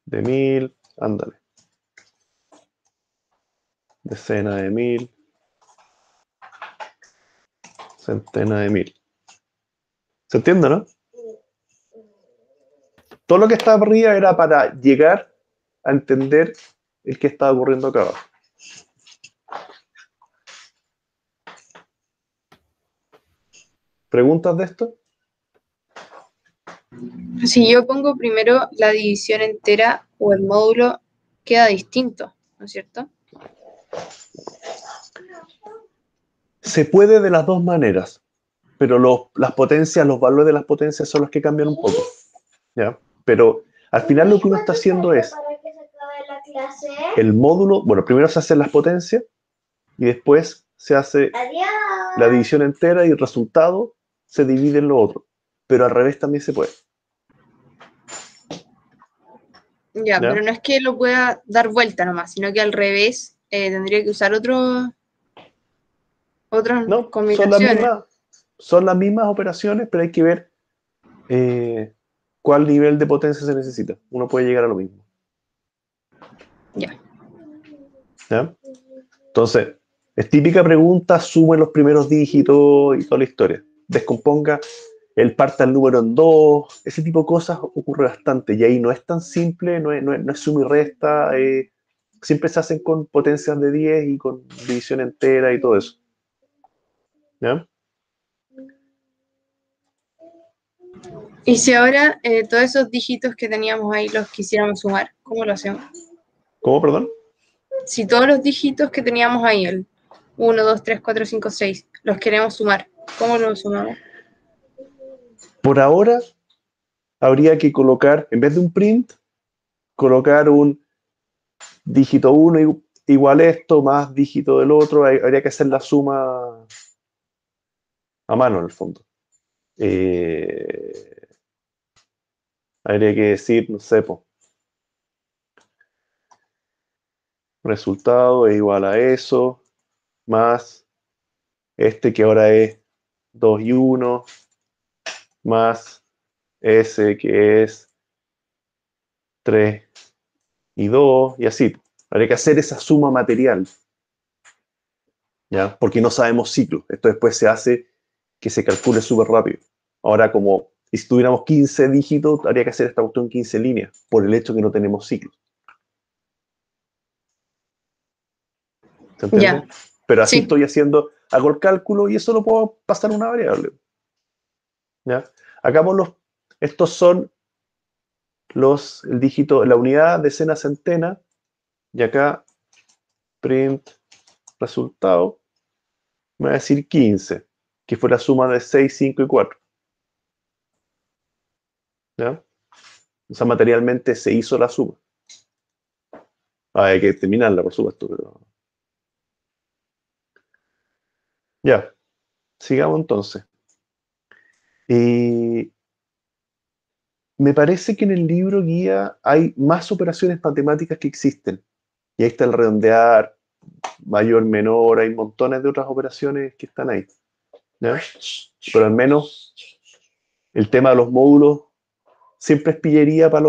de 1000, ándale. Decena de 1000, centena de 1000. ¿Se entiende, no? Todo lo que está arriba era para llegar a entender el que estaba ocurriendo acá abajo. ¿Preguntas de esto? Si yo pongo primero la división entera o el módulo, queda distinto, ¿no es cierto? Se puede de las dos maneras, pero las potencias, los valores de las potencias son los que cambian un poco, ¿ya? Pero al final lo que uno está haciendo es Para que se acabe la clase. el módulo, bueno, primero se hacen las potencias y después se hace Adiós. la división entera y el resultado se divide en lo otro. Pero al revés también se puede. Ya, ¿Ya? pero no es que lo pueda dar vuelta nomás, sino que al revés tendría que usar otras No, combinaciones. son las mismas operaciones, pero hay que ver cuál nivel de potencia se necesita. Uno puede llegar a lo mismo. Ya. ¿Ya? Entonces, es típica pregunta, sume los primeros dígitos y toda la historia. Descomponga, el parta el número en 2, ese tipo de cosas ocurre bastante. Y ahí no es tan simple, no es suma y resta, siempre se hacen con potencias de 10 y con división entera y todo eso. ¿Ya? Y si ahora todos esos dígitos que teníamos ahí los quisiéramos sumar, ¿cómo lo hacemos? ¿Cómo, perdón? Si todos los dígitos que teníamos ahí, el 1, 2, 3, 4, 5, 6, los queremos sumar, ¿cómo los sumamos? Por ahora, habría que colocar, en vez de un print, colocar un dígito 1 igual esto, más dígito del otro. Habría que hacer la suma a mano, en el fondo. Habría que decir, no sé, po, resultado es igual a eso, más este que ahora es 2 y 1, más ese que es 3 y 2, y así. Habría que hacer esa suma material, ¿ya? Porque no sabemos ciclo. Esto después se hace que se calcule súper rápido. Ahora, como si tuviéramos 15 dígitos, habría que hacer esta cuestión en 15 líneas, por el hecho que no tenemos ciclos. ¿Se entiende? Ya. Pero así Sí. estoy haciendo, hago el cálculo y eso lo puedo pasar a una variable. ¿Ya? Acá estos son el dígito, la unidad, decena, centena, y acá print resultado, me va a decir 15, que fue la suma de 6, 5 y 4. ¿Ya? O sea, materialmente se hizo la suma. Hay que terminarla, por supuesto, pero... Ya, sigamos entonces. Me parece que en el libro guía hay más operaciones matemáticas que existen. Y ahí está el redondear, mayor, menor, hay montones de otras operaciones que están ahí. ¿Ya? Pero al menos el tema de los módulos siempre es pillería para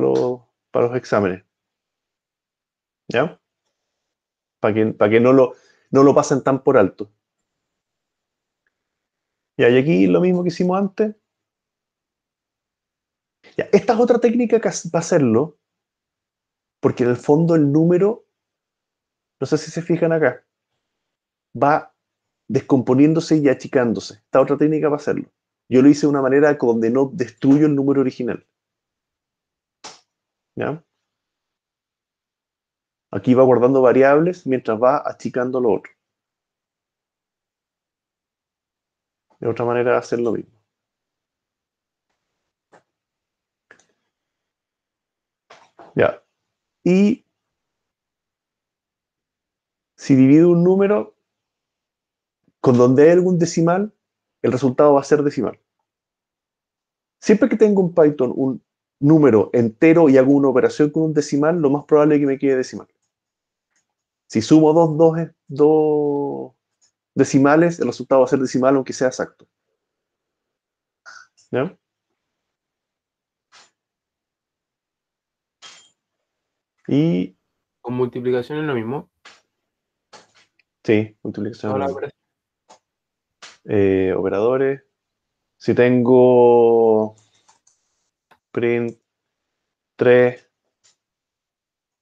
los exámenes. ¿Ya? Para que no lo pasen tan por alto. Y aquí lo mismo que hicimos antes. Ya, esta es otra técnica que va a hacerlo, porque en el fondo el número, no sé si se fijan acá, va descomponiéndose y achicándose. Esta otra técnica va a hacerlo. Yo lo hice de una manera donde no destruyo el número original. ¿Ya? Aquí va guardando variables mientras va achicando lo otro. De otra manera de hacer lo mismo. Ya. Y si divido un número con donde hay algún decimal, el resultado va a ser decimal. Siempre que tengo en Python un número entero y hago una operación con un decimal, lo más probable es que me quede decimal. Si sumo dos decimales, el resultado va a ser decimal aunque sea exacto. ¿Ya? Y Con multiplicación es lo mismo. sí, multiplicación Ahora, normal. Operadores. Si tengo print 3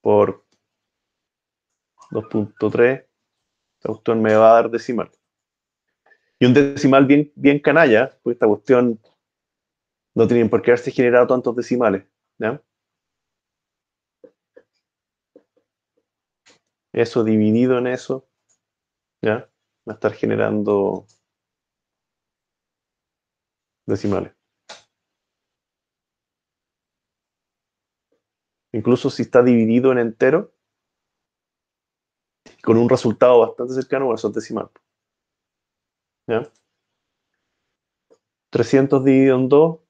por 2.3, esta cuestión me va a dar decimal. Y un decimal bien, bien canalla, porque esta cuestión no tiene por qué haberse generado tantos decimales. ¿Ya? Eso dividido en eso, ¿ya? Va a estar generando decimales. Incluso si está dividido en entero, con un resultado bastante cercano a esos decimales. ¿Ya? 300 dividido en 2,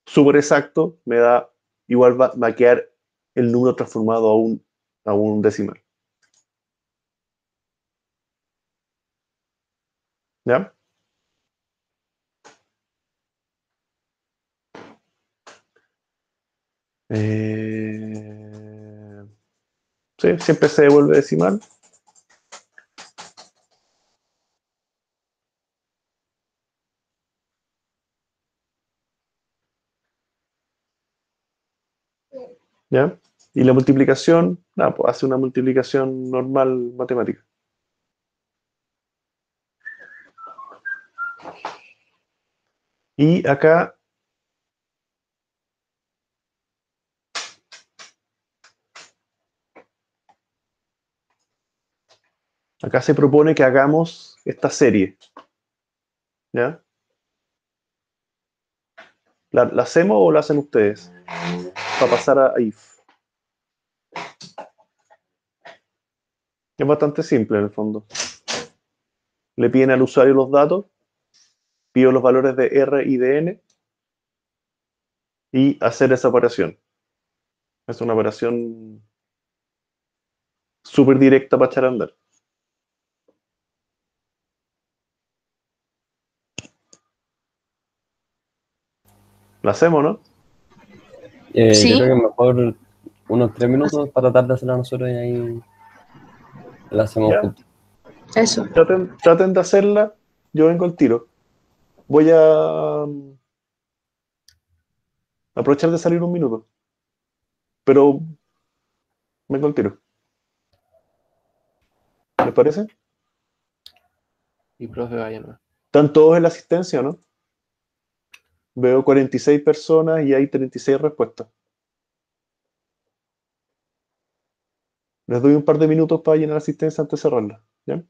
súper exacto, me da, igual va a quedar el número transformado a un decimal. ¿Ya? Sí, siempre se devuelve decimal. ¿Ya? Y la multiplicación, nada, pues hace una multiplicación normal matemática. Y acá se propone que hagamos esta serie. ¿Ya? ¿La hacemos o la hacen ustedes? Para pasar a if. Es bastante simple en el fondo. Le piden al usuario los datos, pido los valores de R y de N y hacer esa operación. Es una operación súper directa para echar a andar. ¿La hacemos, no? Sí. Creo que mejor unos 3 minutos para tratar de hacerla nosotros y ahí la hacemos Ya. juntos. Eso. Traten de hacerla. Yo vengo al tiro. Voy a aprovechar de salir un minuto. Pero vengo al tiro. ¿Les parece? Y profe, vaya nomás. Están todos en la asistencia, ¿no? Veo 46 personas y hay 36 respuestas. Les doy un par de minutos para llenar la asistencia antes de cerrarla. ¿Ya?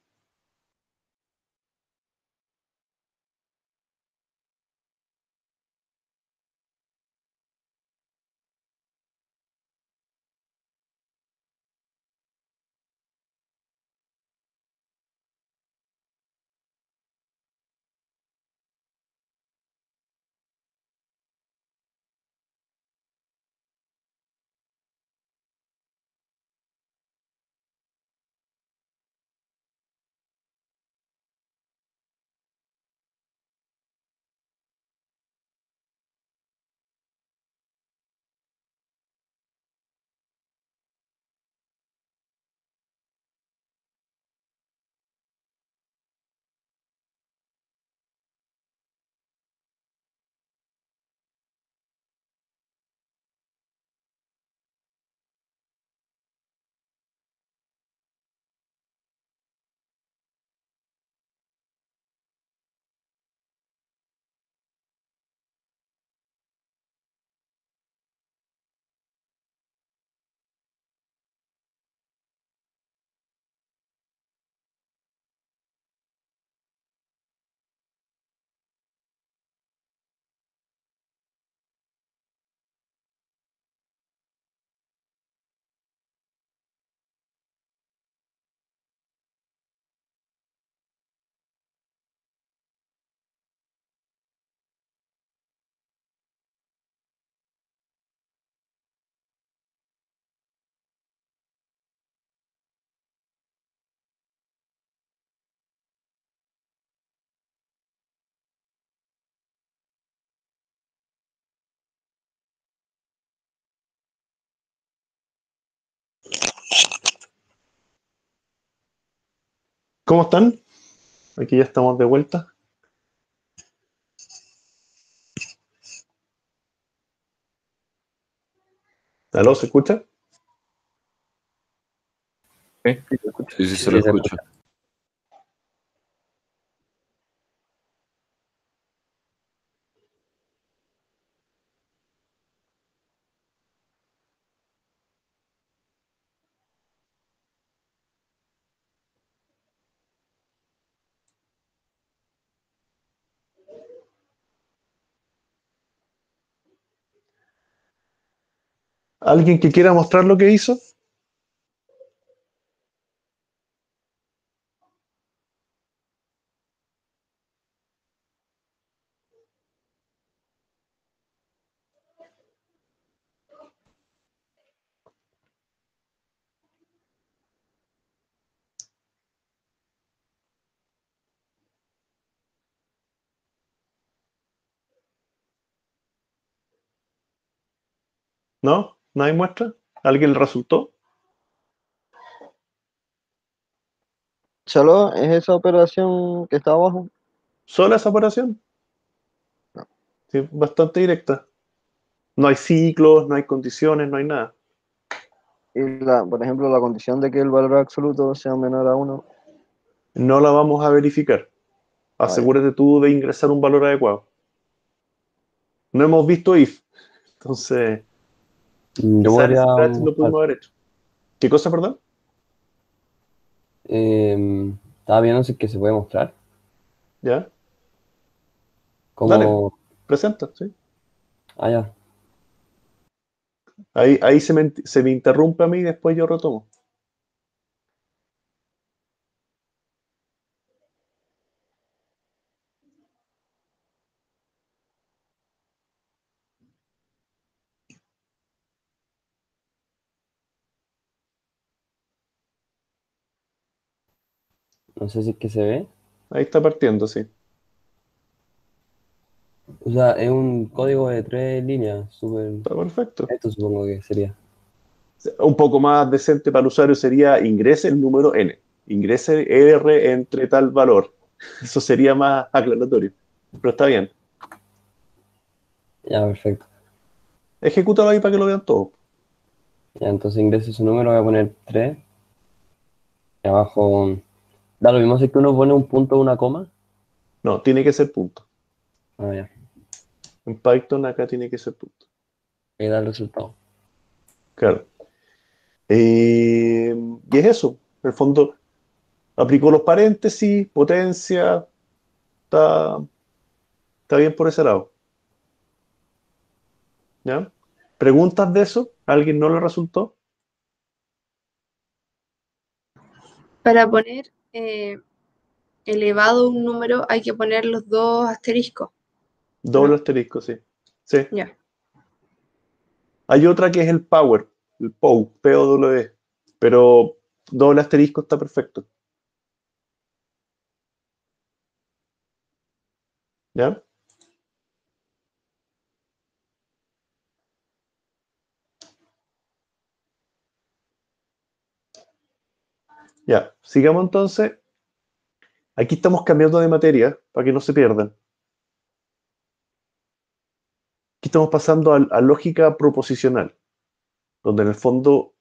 ¿Cómo están? Aquí ya estamos de vuelta. ¿Aló, se escucha? Sí, sí, se lo Sí, se escucho. ¿Alguien que quiera mostrar lo que hizo? ¿No? ¿Nadie muestra? ¿Alguien le resultó? Solo es esa operación que está abajo. ¿Sola esa operación? Sí, bastante directa. No hay ciclos, no hay condiciones, no hay nada. Y por ejemplo, la condición de que el valor absoluto sea menor a 1. No la vamos a verificar. Asegúrate tú de ingresar un valor adecuado. No hemos visto if. Entonces, Yo quizás en podría ese práctico lo mostrar. pudimos haber hecho. ¿Qué cosa, perdón? Estaba viendo si es que se puede mostrar. ¿Ya? Dale, Como. presenta, sí. Ah, ya. Ahí se me interrumpe a mí y después yo retomo. No sé si es que se ve. Ahí está partiendo, sí. O sea, es un código de 3 líneas. Súper. Está perfecto. Esto supongo que sería. Un poco más decente para el usuario sería ingrese el número n. Ingrese R entre tal valor. Eso sería más aclaratorio. Pero está bien. Ya, perfecto. Ejecútalo ahí para que lo vean todos. Ya, entonces ingreso su número, voy a poner 3. Y abajo. Da lo mismo si es que uno pone un punto o una coma. No, tiene que ser punto. Ah, ya. En Python acá tiene que ser punto. Ahí da el resultado. Claro. Y es eso. En el fondo, aplicó los paréntesis, potencia. Está bien por ese lado. ¿Ya? ¿Preguntas de eso? ¿A alguien no le resultó? Para poner elevado un número hay que poner los dos asteriscos, Doble ¿no? asterisco, sí. Sí. Ya. Hay otra que es el power, el POW, P-O-W, pero doble asterisco está perfecto. ¿Ya? Ya. Sigamos entonces. Aquí estamos cambiando de materia para que no se pierdan. Aquí estamos pasando a lógica proposicional, donde en el fondo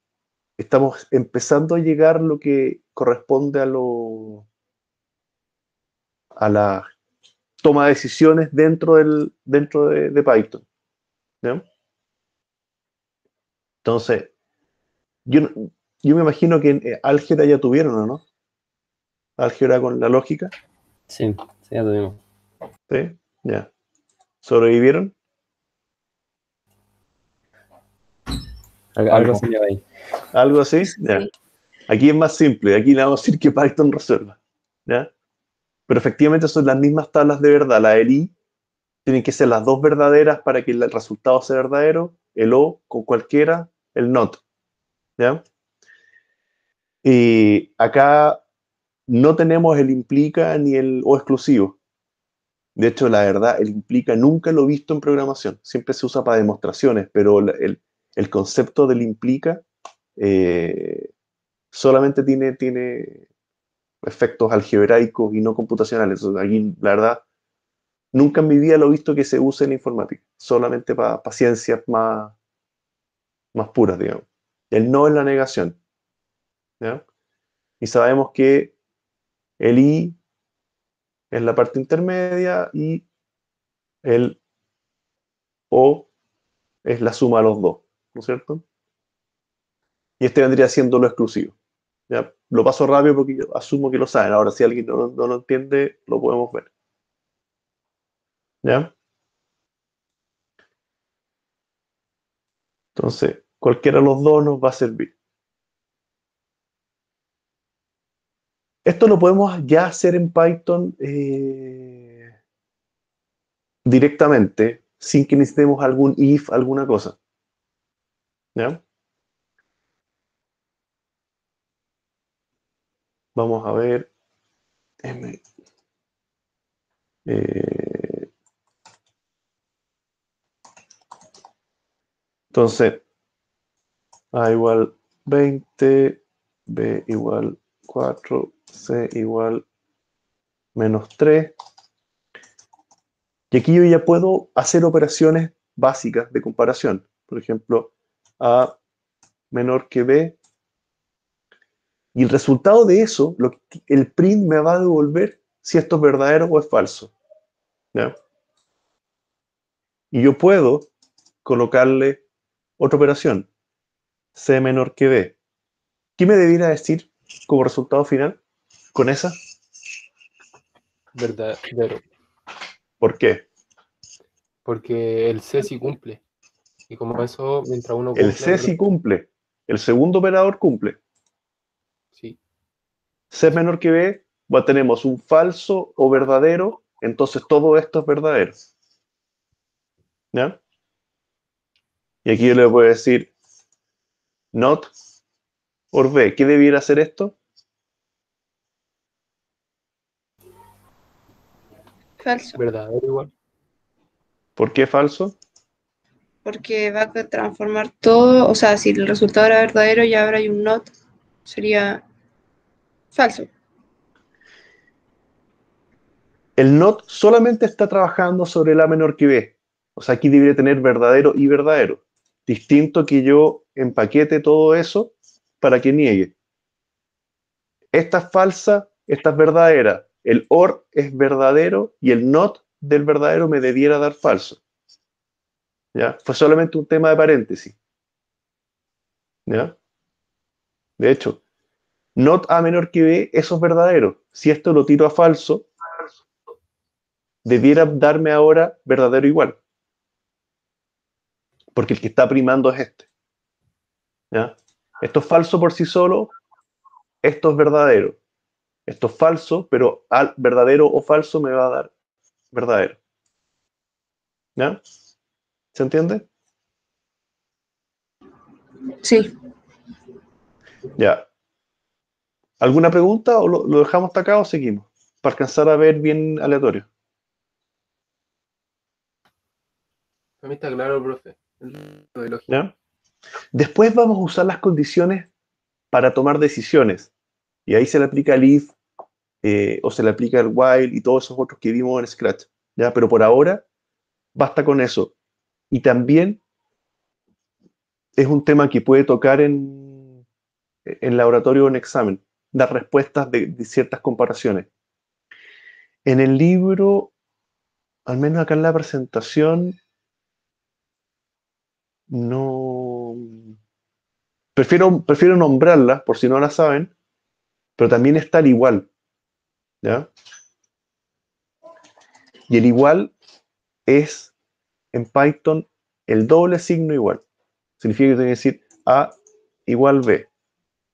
estamos empezando a llegar lo que corresponde a la toma de decisiones dentro de Python. ¿Ya? Entonces, yo, yo me imagino que en álgebra ya tuvieron, ¿o no? Álgebra con la lógica. Sí, sí, ya tuvimos. ¿Sí? Ya. ¿Sobrevivieron? Algo Algo. se lleva ahí. ¿Algo así? Ya. Sí. Aquí es más simple. Aquí le vamos a decir que Python resuelva. ¿Ya? Pero efectivamente son las mismas tablas de verdad. La del i tienen que ser las dos verdaderas para que el resultado sea verdadero. El o con cualquiera. El not. ¿Ya? Y acá no tenemos el implica ni el o exclusivo. De hecho, la verdad, el implica nunca lo he visto en programación. Siempre se usa para demostraciones, pero el concepto del implica solamente tiene efectos algebraicos y no computacionales. O sea, aquí, la verdad, nunca en mi vida lo he visto que se use en informática, solamente para ciencias más puras, digamos. El no es la negación, ¿ya? Y sabemos que el i es la parte intermedia y el o es la suma de los dos, ¿no es cierto? Y este vendría siendo lo exclusivo. ¿Ya? Lo paso rápido porque yo asumo que lo saben. Ahora, si alguien no lo entiende, lo podemos ver. ¿Ya? Entonces, cualquiera de los dos nos va a servir. Esto lo podemos ya hacer en Python directamente, sin que necesitemos algún if, alguna cosa. ¿Ya? Vamos a ver. Entonces, A igual 20, B igual 4, C igual menos 3. Y aquí yo ya puedo hacer operaciones básicas de comparación. Por ejemplo, A menor que B. Y el resultado de eso, el print me va a devolver si esto es verdadero o es falso. ¿Ya? Y yo puedo colocarle otra operación, C menor que B. ¿Qué me debiera decir como resultado final con esa? Verdadero. ¿Por qué? Porque el C sí cumple. Y como eso, mientras uno El cumple, C sí cumple. El segundo operador cumple. sí. C menor que B, bueno, tenemos un falso o verdadero, entonces todo esto es verdadero. ¿Ya? Y aquí yo le voy a decir not or B. ¿Qué debiera hacer esto? Falso. Verdadero igual. ¿Por qué falso? Porque va a transformar todo, o sea, si el resultado era verdadero y ahora hay un not, sería falso. El not solamente está trabajando sobre el A menor que B. O sea, aquí debería tener verdadero y verdadero. Distinto que yo empaquete todo eso para que niegue. Esta es falsa, esta es verdadera. El OR es verdadero y el NOT del verdadero me debiera dar falso. ¿Ya? Fue solamente un tema de paréntesis. ¿Ya? De hecho, NOT A menor que B, eso es verdadero. Si esto lo tiro a falso, debiera darme ahora verdadero igual. Porque el que está primando es este. ¿Ya? Esto es falso por sí solo, esto es verdadero. Esto es falso, pero al verdadero o falso me va a dar verdadero. ¿Ya? ¿Se entiende? Sí. Ya. ¿Alguna pregunta o lo dejamos hasta acá o seguimos? Para alcanzar a ver bien aleatorio. A mí está claro, profe. Lo de lógica. ¿Ya? Después vamos a usar las condiciones para tomar decisiones. Y ahí se le aplica el if, o se le aplica el while y todos esos otros que vimos en Scratch. ¿Ya? Pero por ahora, basta con eso. Y también es un tema que puede tocar en laboratorio o en examen, dar respuestas de ciertas comparaciones. En el libro, al menos acá en la presentación, no... Prefiero nombrarlas, por si no la saben, pero también está el igual. ¿Ya? Y el igual es, en Python, el doble signo igual. Significa que tengo que decir A igual B.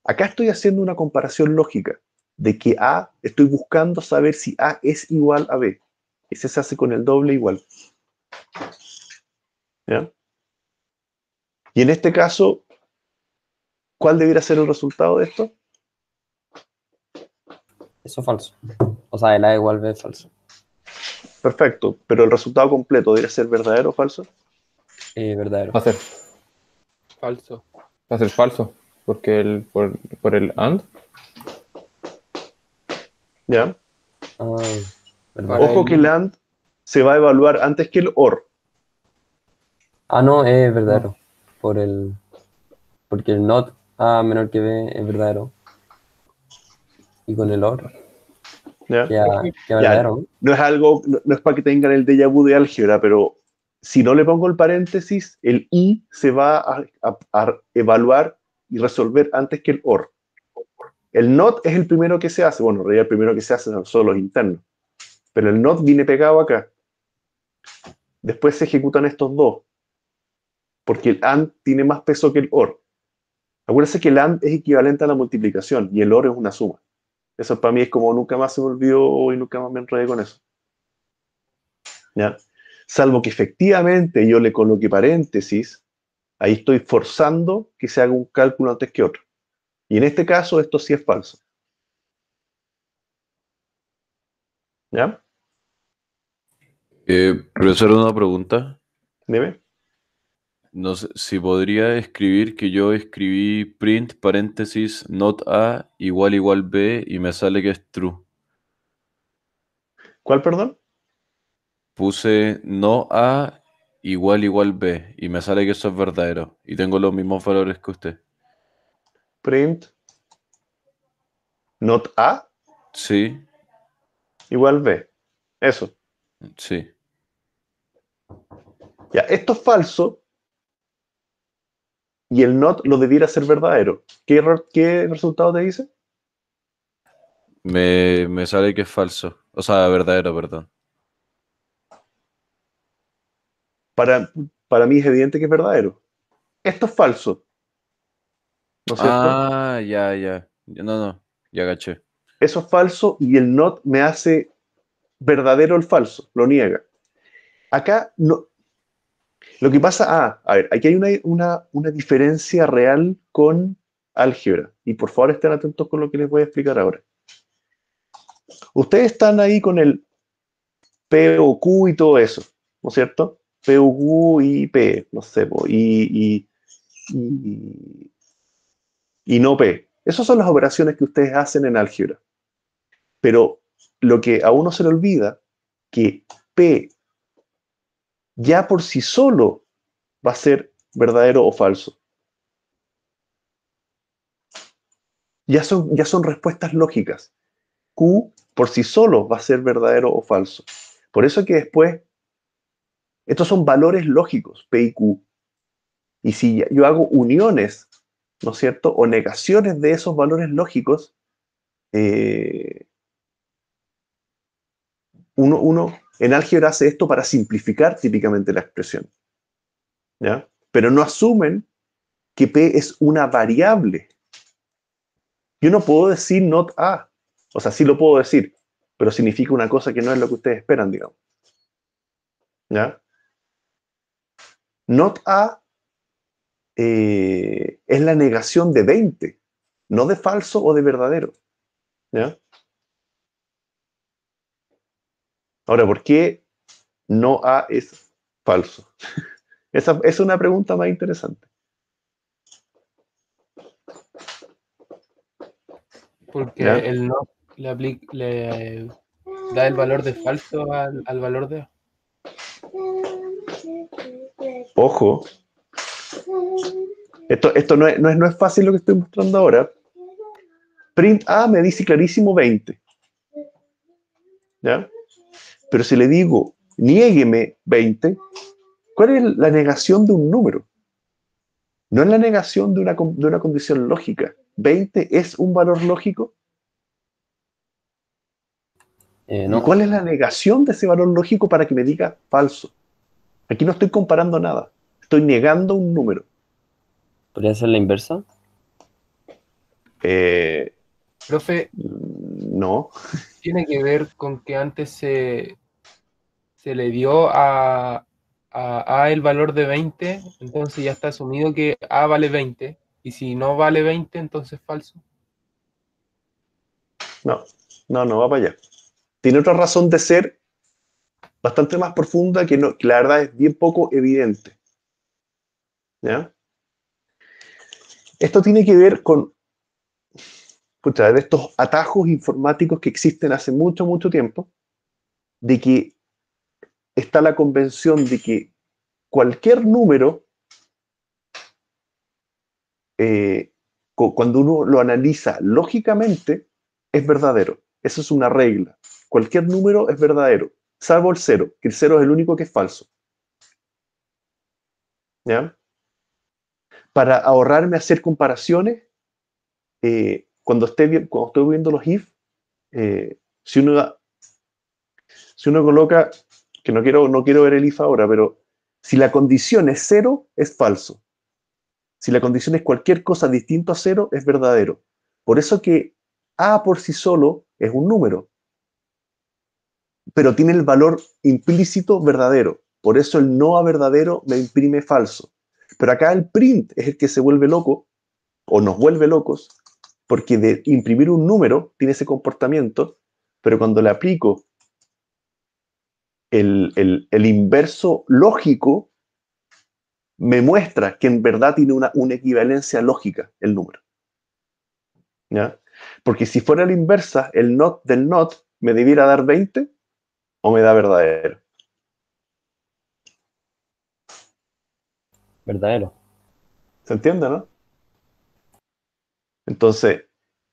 Acá estoy haciendo una comparación lógica de que A, estoy buscando saber si A es igual a B. Ese se hace con el doble igual. ¿Ya? Y en este caso, ¿cuál debería ser el resultado de esto? Eso es falso. O sea, el A igual B es falso. Perfecto, pero el resultado completo debería ser verdadero o falso. Verdadero. Va a ser, Falso. va a ser falso. porque por el AND. ¿Ya? Ah, verdad. Para Ojo el- que el AND se va a evaluar antes que el OR. Ah, no, es verdadero. Porque el not A menor que B es verdadero. Y con el OR ¿Ya? queda Ya, verdadero, ¿no? no es algo, no es para que tengan el déjà vu de álgebra, pero si no le pongo el paréntesis, el I se va a evaluar y resolver antes que el OR. El NOT es el primero que se hace. Bueno, en realidad el primero que se hace son los internos. Pero el NOT viene pegado acá. Después se ejecutan estos dos. Porque el AND tiene más peso que el OR. Acuérdense que el AND es equivalente a la multiplicación y el OR es una suma. Eso para mí es como nunca más se me olvidó y nunca más me enredé con eso. ¿Ya? Salvo que efectivamente yo le coloque paréntesis, ahí estoy forzando que se haga un cálculo antes que otro. Y en este caso esto sí es falso. ¿Ya? Profesor, una pregunta. Dime. No sé si podría escribir que yo escribí print paréntesis not A igual B y me sale que es true. ¿Cuál, perdón? Puse no A igual B y me sale que eso es verdadero y tengo los mismos valores que usted. Print not A Sí, igual B. Eso. sí. Ya, esto es falso y el not lo debiera ser verdadero. ¿Qué resultado te dice? Me sale que es falso. O sea, verdadero, perdón. Para, para mí es evidente que es verdadero. Esto es falso, ¿no es cierto? Ah, ya. No, ya caché. Eso es falso y el not me hace verdadero el falso, lo niega. Acá no, lo que pasa, a ver, aquí hay una diferencia real con álgebra. Y por favor estén atentos con lo que les voy a explicar ahora. Ustedes están ahí con el P o Q y todo eso, ¿no es cierto? P o Q y P, no sé, y, y no P. Esas son las operaciones que ustedes hacen en álgebra. Pero lo que a uno se le olvida, que P ya por sí solo va a ser verdadero o falso. Ya son respuestas lógicas. Q por sí solo va a ser verdadero o falso. Por eso que después, estos son valores lógicos, P y Q. Y si yo hago uniones, ¿no es cierto? O negaciones de esos valores lógicos, eh, uno en álgebra hace esto para simplificar típicamente la expresión. ¿Ya? Pero no asumen que P es una variable. Yo no puedo decir not A. O sea, sí lo puedo decir, pero significa una cosa que no es lo que ustedes esperan, digamos. ¿Ya? Not A es la negación de 20, no de falso o de verdadero. ¿Ya? Ahora, ¿por qué no A es falso? Esa es una pregunta más interesante. Porque ¿Ya? el no le da el valor de falso al valor de A. Ojo, esto no es fácil lo que estoy mostrando ahora. Print A me dice clarísimo 20. ¿Ya? Pero si le digo, niégueme 20, ¿cuál es la negación de un número? No es la negación de una condición lógica. ¿20 es un valor lógico? ¿Y No, cuál es la negación de ese valor lógico para que me diga falso? Aquí no estoy comparando nada. Estoy negando un número. podría ser la inversa. Eh, Profe, no. tiene que ver con que antes se le dio a el valor de 20, entonces ya está asumido que A vale 20, y si no vale 20, entonces falso. No va para allá. Tiene otra razón de ser bastante más profunda que la verdad es bien poco evidente. ¿Ya? Esto tiene que ver con pucha, de estos atajos informáticos que existen hace mucho, mucho tiempo, de que está la convención de que cualquier número, cuando uno lo analiza lógicamente, es verdadero. Eso es una regla. Cualquier número es verdadero, salvo el cero, que el cero es el único que es falso. ¿Ya? Para ahorrarme hacer comparaciones, cuando estoy viendo los if, si uno coloca, que no quiero ver el if ahora, pero si la condición es cero, es falso. Si la condición es cualquier cosa distinto a cero, es verdadero. Por eso que A por sí solo es un número, pero tiene el valor implícito verdadero. Por eso el no a verdadero me imprime falso. Pero acá el print es el que se vuelve loco, o nos vuelve locos, porque de imprimir un número tiene ese comportamiento, pero cuando le aplico el inverso lógico, me muestra que en verdad tiene una equivalencia lógica el número. ¿Ya? Porque si fuera la inversa, el not del not me debiera dar 20 o me da verdadero. Verdadero. ¿Se entiende, no? Entonces,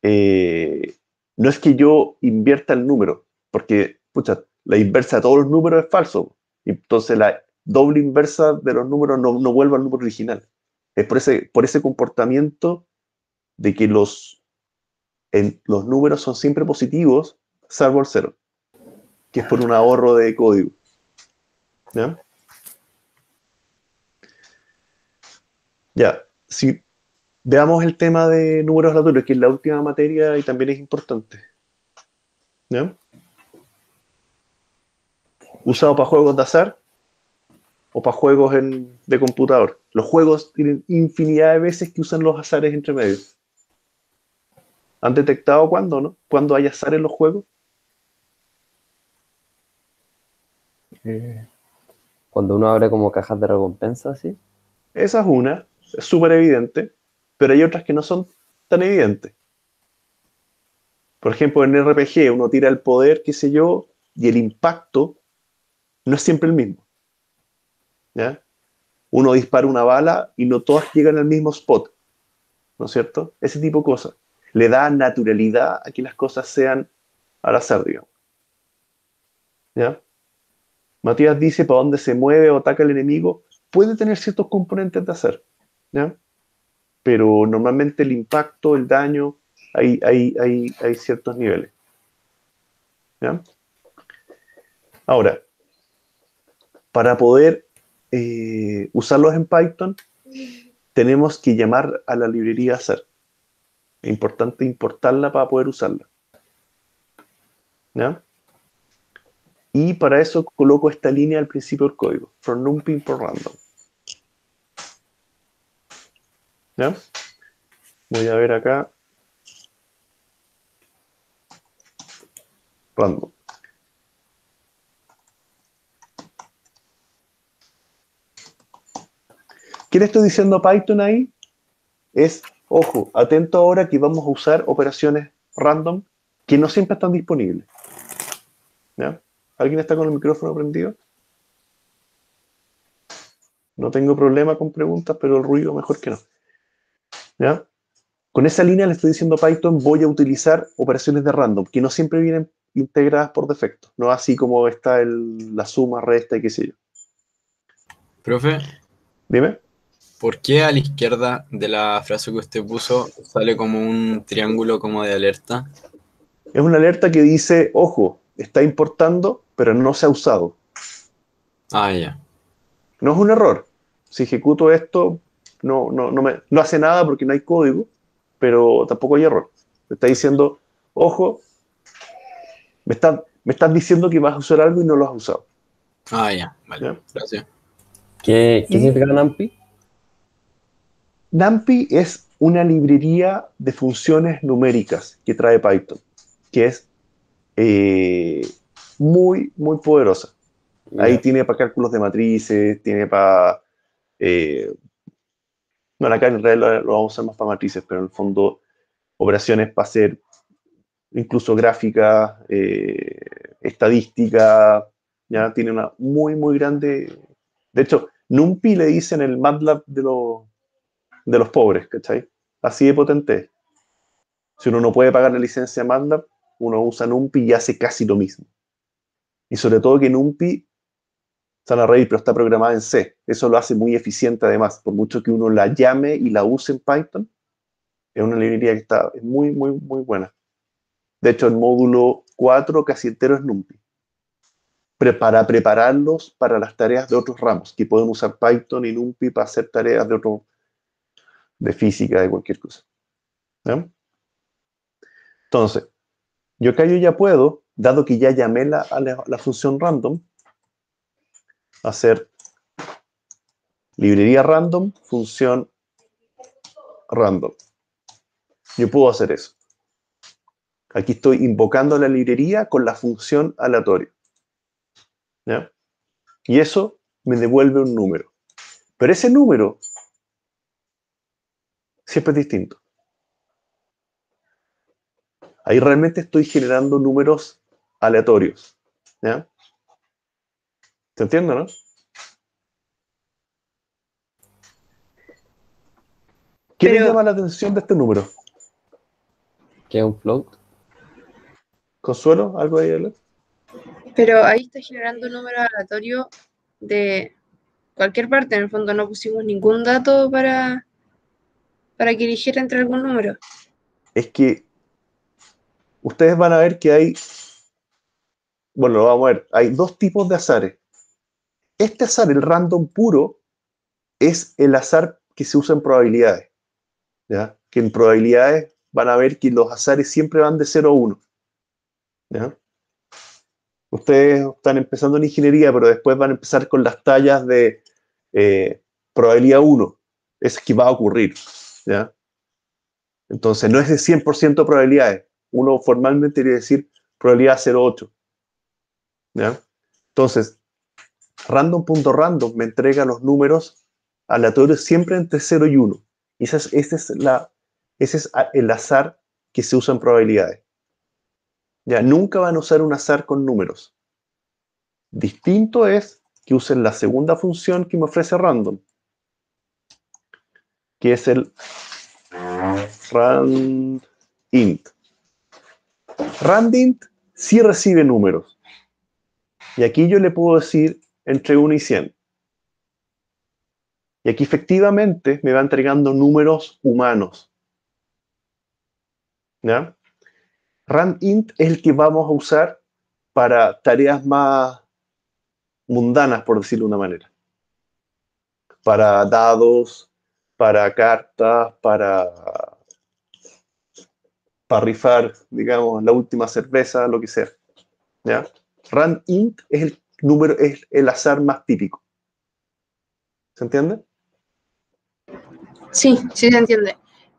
no es que yo invierta el número, porque, pucha, la inversa de todos los números es falso. Entonces, la doble inversa de los números no vuelve al número original. Es por ese comportamiento de que los números son siempre positivos, salvo el cero, que es por un ahorro de código. ¿Ya? Ya, si veamos el tema de números aleatorios, que es la última materia y también es importante. ¿Ya? Usado para juegos de azar o para juegos de computador. Los juegos tienen infinidad de veces que usan los azares entre medio. ¿Han detectado cuándo, no? ¿Cuándo hay azar en los juegos? Cuando uno abre como cajas de recompensa, ¿sí? Esa es una, es súper evidente, pero hay otras que no son tan evidentes. Por ejemplo, en RPG uno tira el poder, qué sé yo, y el impacto no es siempre el mismo. ¿Ya? Uno dispara una bala y no todas llegan al mismo spot, ¿no es cierto? Ese tipo de cosas. Le da naturalidad a que las cosas sean al azar, digamos. ¿Ya? Matías dice para dónde se mueve o ataca el enemigo, puede tener ciertos componentes de azar, ¿ya? Pero normalmente el impacto, el daño, hay ciertos niveles. ¿Ya? Ahora, para poder usarlos en Python, tenemos que llamar a la librería azar. Es importante importarla para poder usarla. ¿Ya? Y para eso coloco esta línea al principio del código, from numpy import random. ¿Ya? Voy a ver acá. Random. ¿Qué le estoy diciendo a Python ahí? Es, ojo, atento ahora que vamos a usar operaciones random que no siempre están disponibles. ¿Ya? ¿Alguien está con el micrófono prendido? No tengo problema con preguntas, pero el ruido mejor que no. ¿Ya? Con esa línea le estoy diciendo a Python, voy a utilizar operaciones de random, que no siempre vienen integradas por defecto, no así como está la suma, resta y qué sé yo. Profe, Dime. ¿por qué a la izquierda de la frase que usted puso sale como un triángulo como de alerta? Es una alerta que dice, ojo, está importando, pero no se ha usado. Ah, ya. No es un error. Si ejecuto esto, no hace nada porque no hay código, pero tampoco hay error. Me está diciendo, ojo, me estás diciendo que vas a usar algo y no lo has usado. Ah, ya, vale. ¿Ya? Gracias. ¿Qué significa NumPy? NumPy es una librería de funciones numéricas que trae Python, que es muy, muy poderosa. Ahí Ya. tiene para cálculos de matrices, tiene para... Bueno, acá en realidad lo vamos a usar más para matrices, pero en el fondo operaciones para hacer incluso gráfica, estadística, ya tiene una muy, muy grande... De hecho, NumPy le dicen el MATLAB de los pobres, ¿cachai? Así de potente es. Si uno no puede pagar la licencia MATLAB, uno usa NumPy y hace casi lo mismo. Y sobre todo que NumPy, se van a reír, pero está programada en C. Eso lo hace muy eficiente además. Por mucho que uno la llame y la use en Python, es una librería que es muy, muy, muy buena. De hecho, el módulo 4 casi entero es NumPy. Para prepararlos para las tareas de otros ramos, que pueden usar Python y NumPy para hacer tareas de física, de cualquier cosa. ¿Ya? Entonces, yo ya puedo, dado que ya llamé la función random, hacer librería random, función random. Yo puedo hacer eso. Aquí estoy invocando la librería con la función aleatoria. ¿Ya? Y eso me devuelve un número. Pero ese número siempre es distinto. Ahí realmente estoy generando números aleatorios. ¿Ya? ¿Se entiende, no? ¿Qué le llama la atención de este número? ¿Qué es un float? ¿Consuelo? ¿Algo ahí, Ale? Pero ahí está generando un número aleatorio de cualquier parte. En el fondo no pusimos ningún dato para que eligiera entre algún número. Es que ustedes van a ver que hay, bueno, lo vamos a ver, hay dos tipos de azares. Este azar, el random puro, es el azar que se usa en probabilidades. ¿Ya? Que en probabilidades van a ver que los azares siempre van de 0 a 1. ¿Ya? Ustedes están empezando en ingeniería, pero después van a empezar con las tallas de probabilidad 1. Es que va a ocurrir. ¿Ya? Entonces, no es de 100% probabilidades. Uno formalmente quiere decir probabilidad 0,8. ¿Ya? Entonces, random.random me entrega los números aleatorios siempre entre 0 y 1. Y ese es el azar que se usa en probabilidades. Ya, nunca van a usar un azar con números. Distinto es que usen la segunda función que me ofrece random, que es el randint. Randint sí recibe números. Y aquí yo le puedo decir entre 1 y 100. Y aquí efectivamente me va entregando números humanos. ¿Ya? Randint es el que vamos a usar para tareas más mundanas, por decirlo de una manera. Para dados, para cartas, para rifar, digamos, la última cerveza, lo que sea. ¿Ya? Randint es el número, es el azar más típico. ¿Se entiende? Sí, sí se entiende.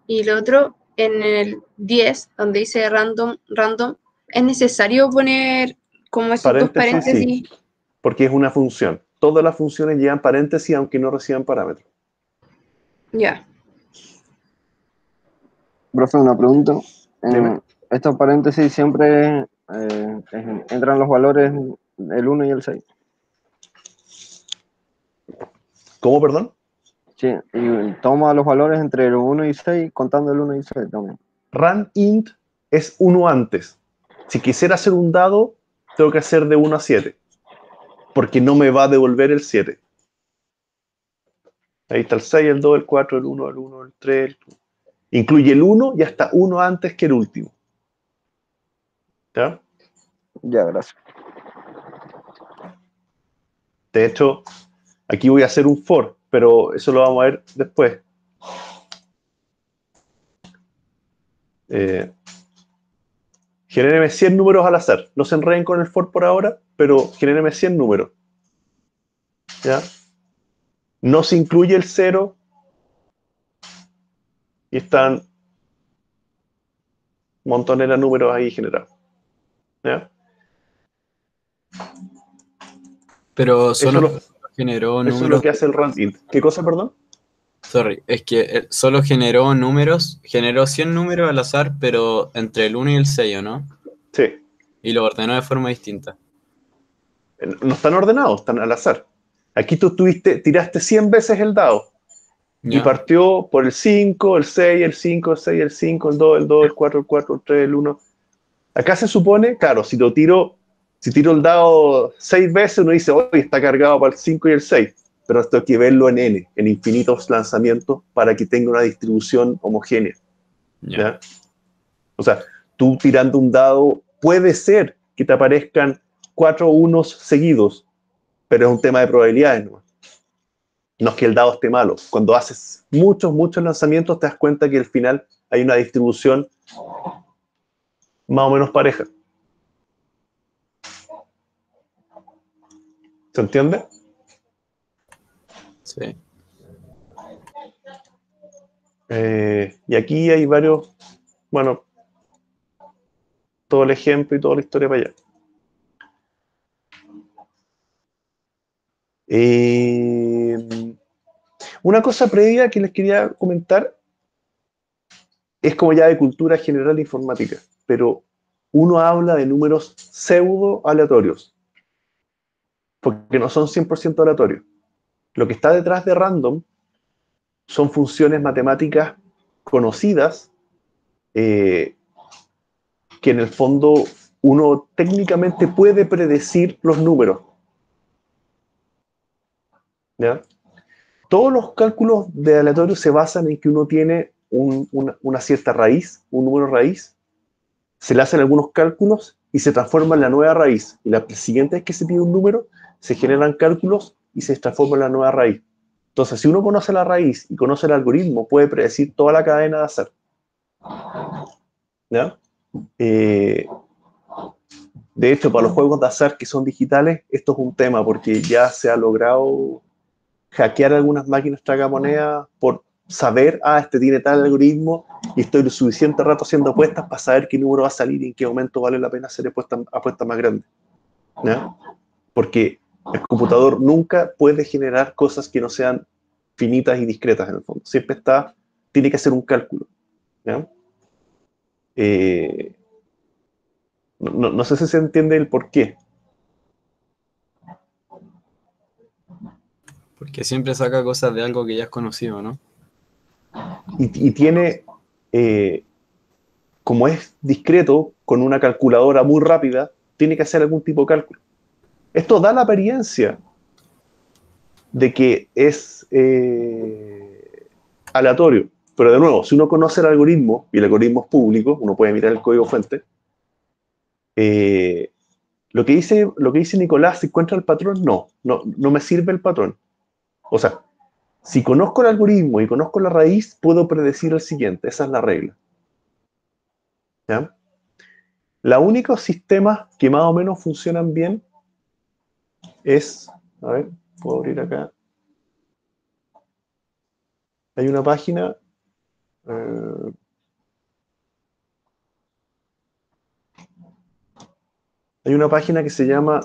Y lo otro, en el 10, donde dice random, ¿es necesario poner como esos dos paréntesis? Sí, porque es una función. Todas las funciones llevan paréntesis aunque no reciban parámetros. Ya. Profe, una pregunta. Dime. En estos paréntesis siempre entran los valores el 1 y el 6. ¿Cómo, perdón? Sí, y toma los valores entre el 1 y 6, contando el 1 y 6 también. Randint es 1 antes. Si quisiera hacer un dado, tengo que hacer de 1 a 7. Porque no me va a devolver el 7. Ahí está el 6, el 2, el 4, el 1, el 1, el 3. Incluye el 1 y hasta 1 antes que el último. ¿Ya? Ya, gracias. De hecho, aquí voy a hacer un for, pero eso lo vamos a ver después. Genéreme 100 números al azar. No se enreden con el for por ahora, pero genéreme 100 números. ¿Ya? No se incluye el 0 y están montones de números ahí generados. ¿Ya? Pero Eso solo lo- generó Eso es números. lo que hace el randint. ¿Qué cosa, perdón? Sorry, es que solo generó números, generó 100 números al azar, pero entre el 1 y el 6, ¿o no? Sí. Y lo ordenó de forma distinta. No están ordenados, están al azar. Aquí tú tiraste 100 veces el dado y ¿Ya? partió por el 5, el 6, el 5, el 6, el 5, el 2, el 2, el 4, el 4, el 3, el 1. Acá se supone, claro, si tiro el dado 6 veces, uno dice, oye, está cargado para el 5 y el 6. Pero esto hay que verlo en N, en infinitos lanzamientos, para que tenga una distribución homogénea. Ya. ¿Ya? O sea, tú tirando un dado, puede ser que te aparezcan 4 unos seguidos, pero es un tema de probabilidades, ¿no? No es que el dado esté malo. Cuando haces muchos lanzamientos, te das cuenta que al final hay una distribución más o menos pareja. ¿Se entiende? Sí. Y aquí hay varios, bueno, todo el ejemplo y toda la historia para allá. Una cosa previa que les quería comentar es como ya de cultura general informática, pero uno habla de números pseudo aleatorios, porque no son 100% aleatorios. Lo que está detrás de random son funciones matemáticas conocidas que en el fondo uno técnicamente puede predecir los números. ¿Ya? Todos los cálculos de aleatorio se basan en que uno tiene una cierta raíz, un número raíz, se le hacen algunos cálculos y se transforma en la nueva raíz. Y la siguiente vez que se pide un número, se generan cálculos y se transforma en la nueva raíz. Entonces, si uno conoce la raíz y conoce el algoritmo, puede predecir toda la cadena de azar. ¿Ya? De hecho, para los juegos de azar que son digitales, esto es un tema porque ya se ha logrado hackear algunas máquinas tragamonedas por saber, este tiene tal algoritmo y estoy lo suficiente rato haciendo apuestas para saber qué número va a salir y en qué momento vale la pena hacer apuestas más grandes. ¿Ya? Porque el computador nunca puede generar cosas que no sean finitas y discretas en el fondo. Siempre tiene que hacer un cálculo. ¿Ya? No sé si se entiende el por qué. Porque siempre saca cosas de algo que ya es conocido, ¿no? Y tiene, como es discreto, con una calculadora muy rápida, tiene que hacer algún tipo de cálculo. Esto da la apariencia de que es aleatorio, pero de nuevo, si uno conoce el algoritmo, y el algoritmo es público, uno puede mirar el código fuente, lo que dice Nicolás, si encuentra el patrón, no me sirve el patrón. O sea, si conozco el algoritmo y conozco la raíz, puedo predecir el siguiente, esa es la regla. ¿Ya? Los únicos sistemas que más o menos funcionan bien es, a ver, puedo abrir acá. Hay una página, que se llama,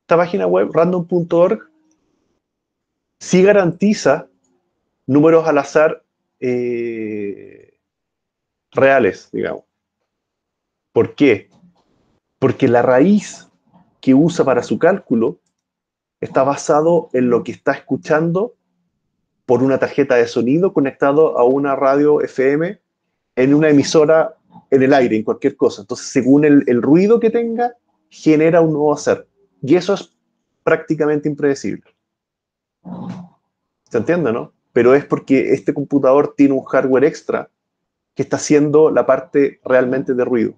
esta página web, random.org, sí garantiza números al azar reales, digamos. ¿Por qué? Porque la raíz que usa para su cálculo está basado en lo que está escuchando por una tarjeta de sonido conectado a una radio FM en una emisora en el aire, en cualquier cosa. Entonces, según el ruido que tenga, genera un nuevo hacer. Y eso es prácticamente impredecible. ¿Se entiende, no? Pero es porque este computador tiene un hardware extra que está haciendo la parte realmente de ruido.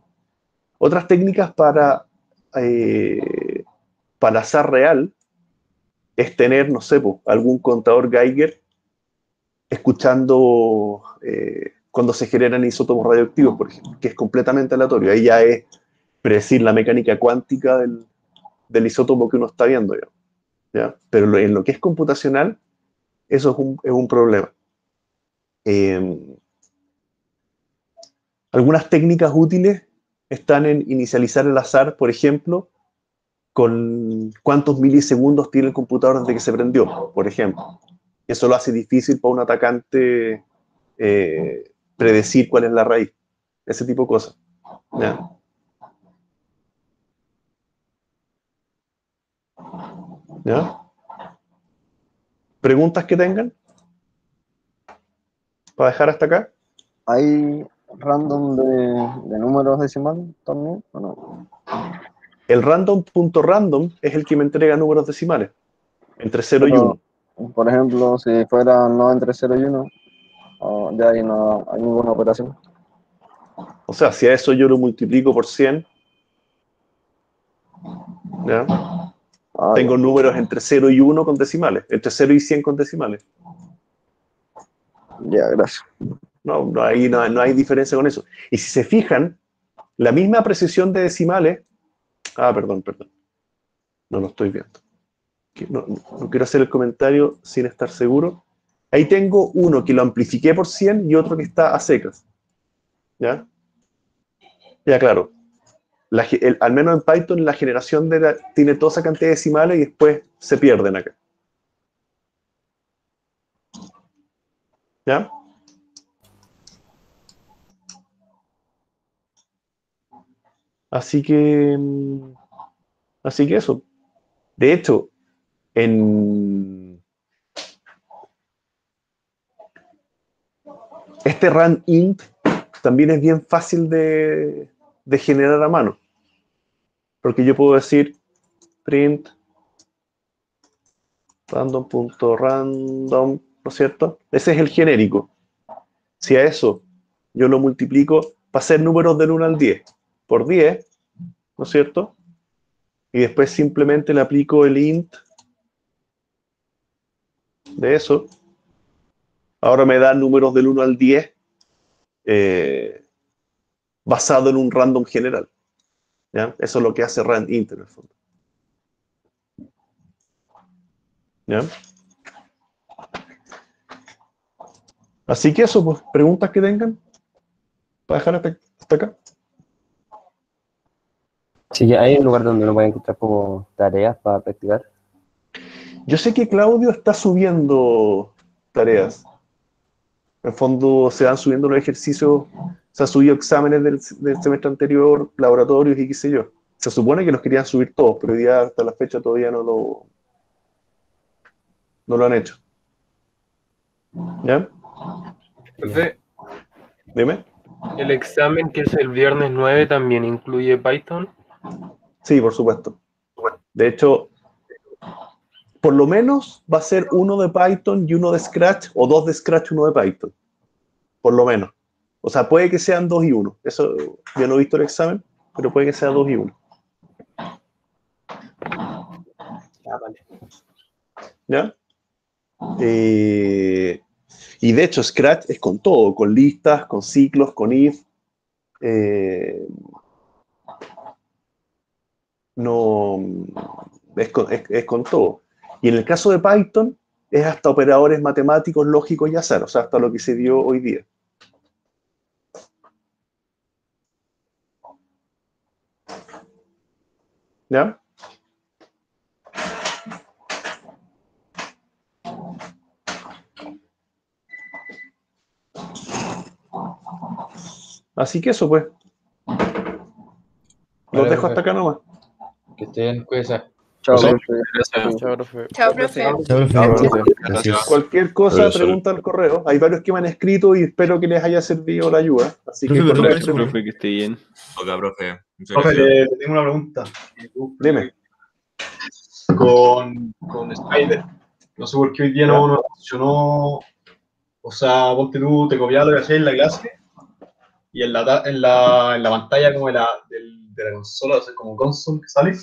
Otras técnicas para azar real es tener, no sé, algún contador Geiger escuchando cuando se generan isótopos radioactivos, por ejemplo, que es completamente aleatorio. Ahí ya es predecir la mecánica cuántica del isótopo que uno está viendo. ¿Ya? Pero en lo que es computacional, eso es un problema. Algunas técnicas útiles están en inicializar el azar, por ejemplo, con cuántos milisegundos tiene el computador desde que se prendió, por ejemplo. Eso lo hace difícil para un atacante predecir cuál es la raíz. Ese tipo de cosas. ¿Ya? ¿Ya? ¿Preguntas que tengan? ¿Para dejar hasta acá? ¿Hay random de números decimales también o no? El random.random es el que me entrega números decimales, entre 0 y Pero, 1. por ejemplo, si fuera no entre 0 y 1, ya ahí no hay ninguna operación. O sea, si a eso yo lo multiplico por 100, ¿ya? Tengo Ya. números entre 0 y 1 con decimales, entre 0 y 100 con decimales. Ya, gracias. No hay diferencia con eso. Y si se fijan, la misma precisión de decimales... perdón. No lo estoy viendo. No quiero hacer el comentario sin estar seguro. Ahí tengo uno que lo amplifiqué por 100 y otro que está a secas. ¿Ya? Ya, claro. Al menos en Python la generación tiene toda esa cantidad de decimales y después se pierden acá. ¿Ya? Así que eso. De hecho, este randint también es bien fácil de generar a mano. Porque yo puedo decir print random.random, ¿no es cierto? Ese es el genérico. Si a eso yo lo multiplico para hacer números del 1 al 10 por 10, ¿no es cierto? Y después simplemente le aplico el int de eso. Ahora me da números del 1 al 10 basado en un random general. ¿Ya? Eso es lo que hace randint en el fondo. ¿Ya? Así que eso, pues, preguntas que tengan para dejar hasta acá. Sí, que hay un lugar donde uno puede encontrar como tareas para practicar. Yo sé que Claudio está subiendo tareas. En el fondo se van subiendo los ejercicios, se han subido exámenes del semestre anterior, laboratorios y qué sé yo. Se supone que los querían subir todos, pero hoy día hasta la fecha todavía no lo han hecho. ¿Ya? Profe, Dime. ¿el examen que es el viernes 9 también incluye Python? Sí, por supuesto. De hecho, por lo menos va a ser uno de Python y uno de Scratch, o dos de Scratch y uno de Python. Por lo menos. O sea, puede que sean 2 y 1. Eso, yo no he visto el examen, pero puede que sea 2 y 1. Vale. ¿Ya? Y de hecho, Scratch es con todo, con listas, con ciclos, con if. No, es con todo. Y en el caso de Python, es hasta operadores matemáticos, lógicos y azar, o sea, hasta lo que se dio hoy día. ¿Ya? Así que eso, pues. Los dejo hasta acá nomás. Que estén, cuídense. Chao, Sí. profe. Gracias. Chao, profe. Chao, profe. Chao, profe. Gracias. Cualquier cosa, Gracias. pregunta al correo. Hay varios que me han escrito y espero que les haya servido la ayuda. Así que Gracias, profe, que esté bien. Hola, profe. Muchas Profe, gracias. le tengo una pregunta. Dime. Con Spider. No sé por qué hoy día no funcionó. O sea, ponte tú, te copiaba lo que hacías en la clase y en la pantalla como de la consola, o sea, como console que sale,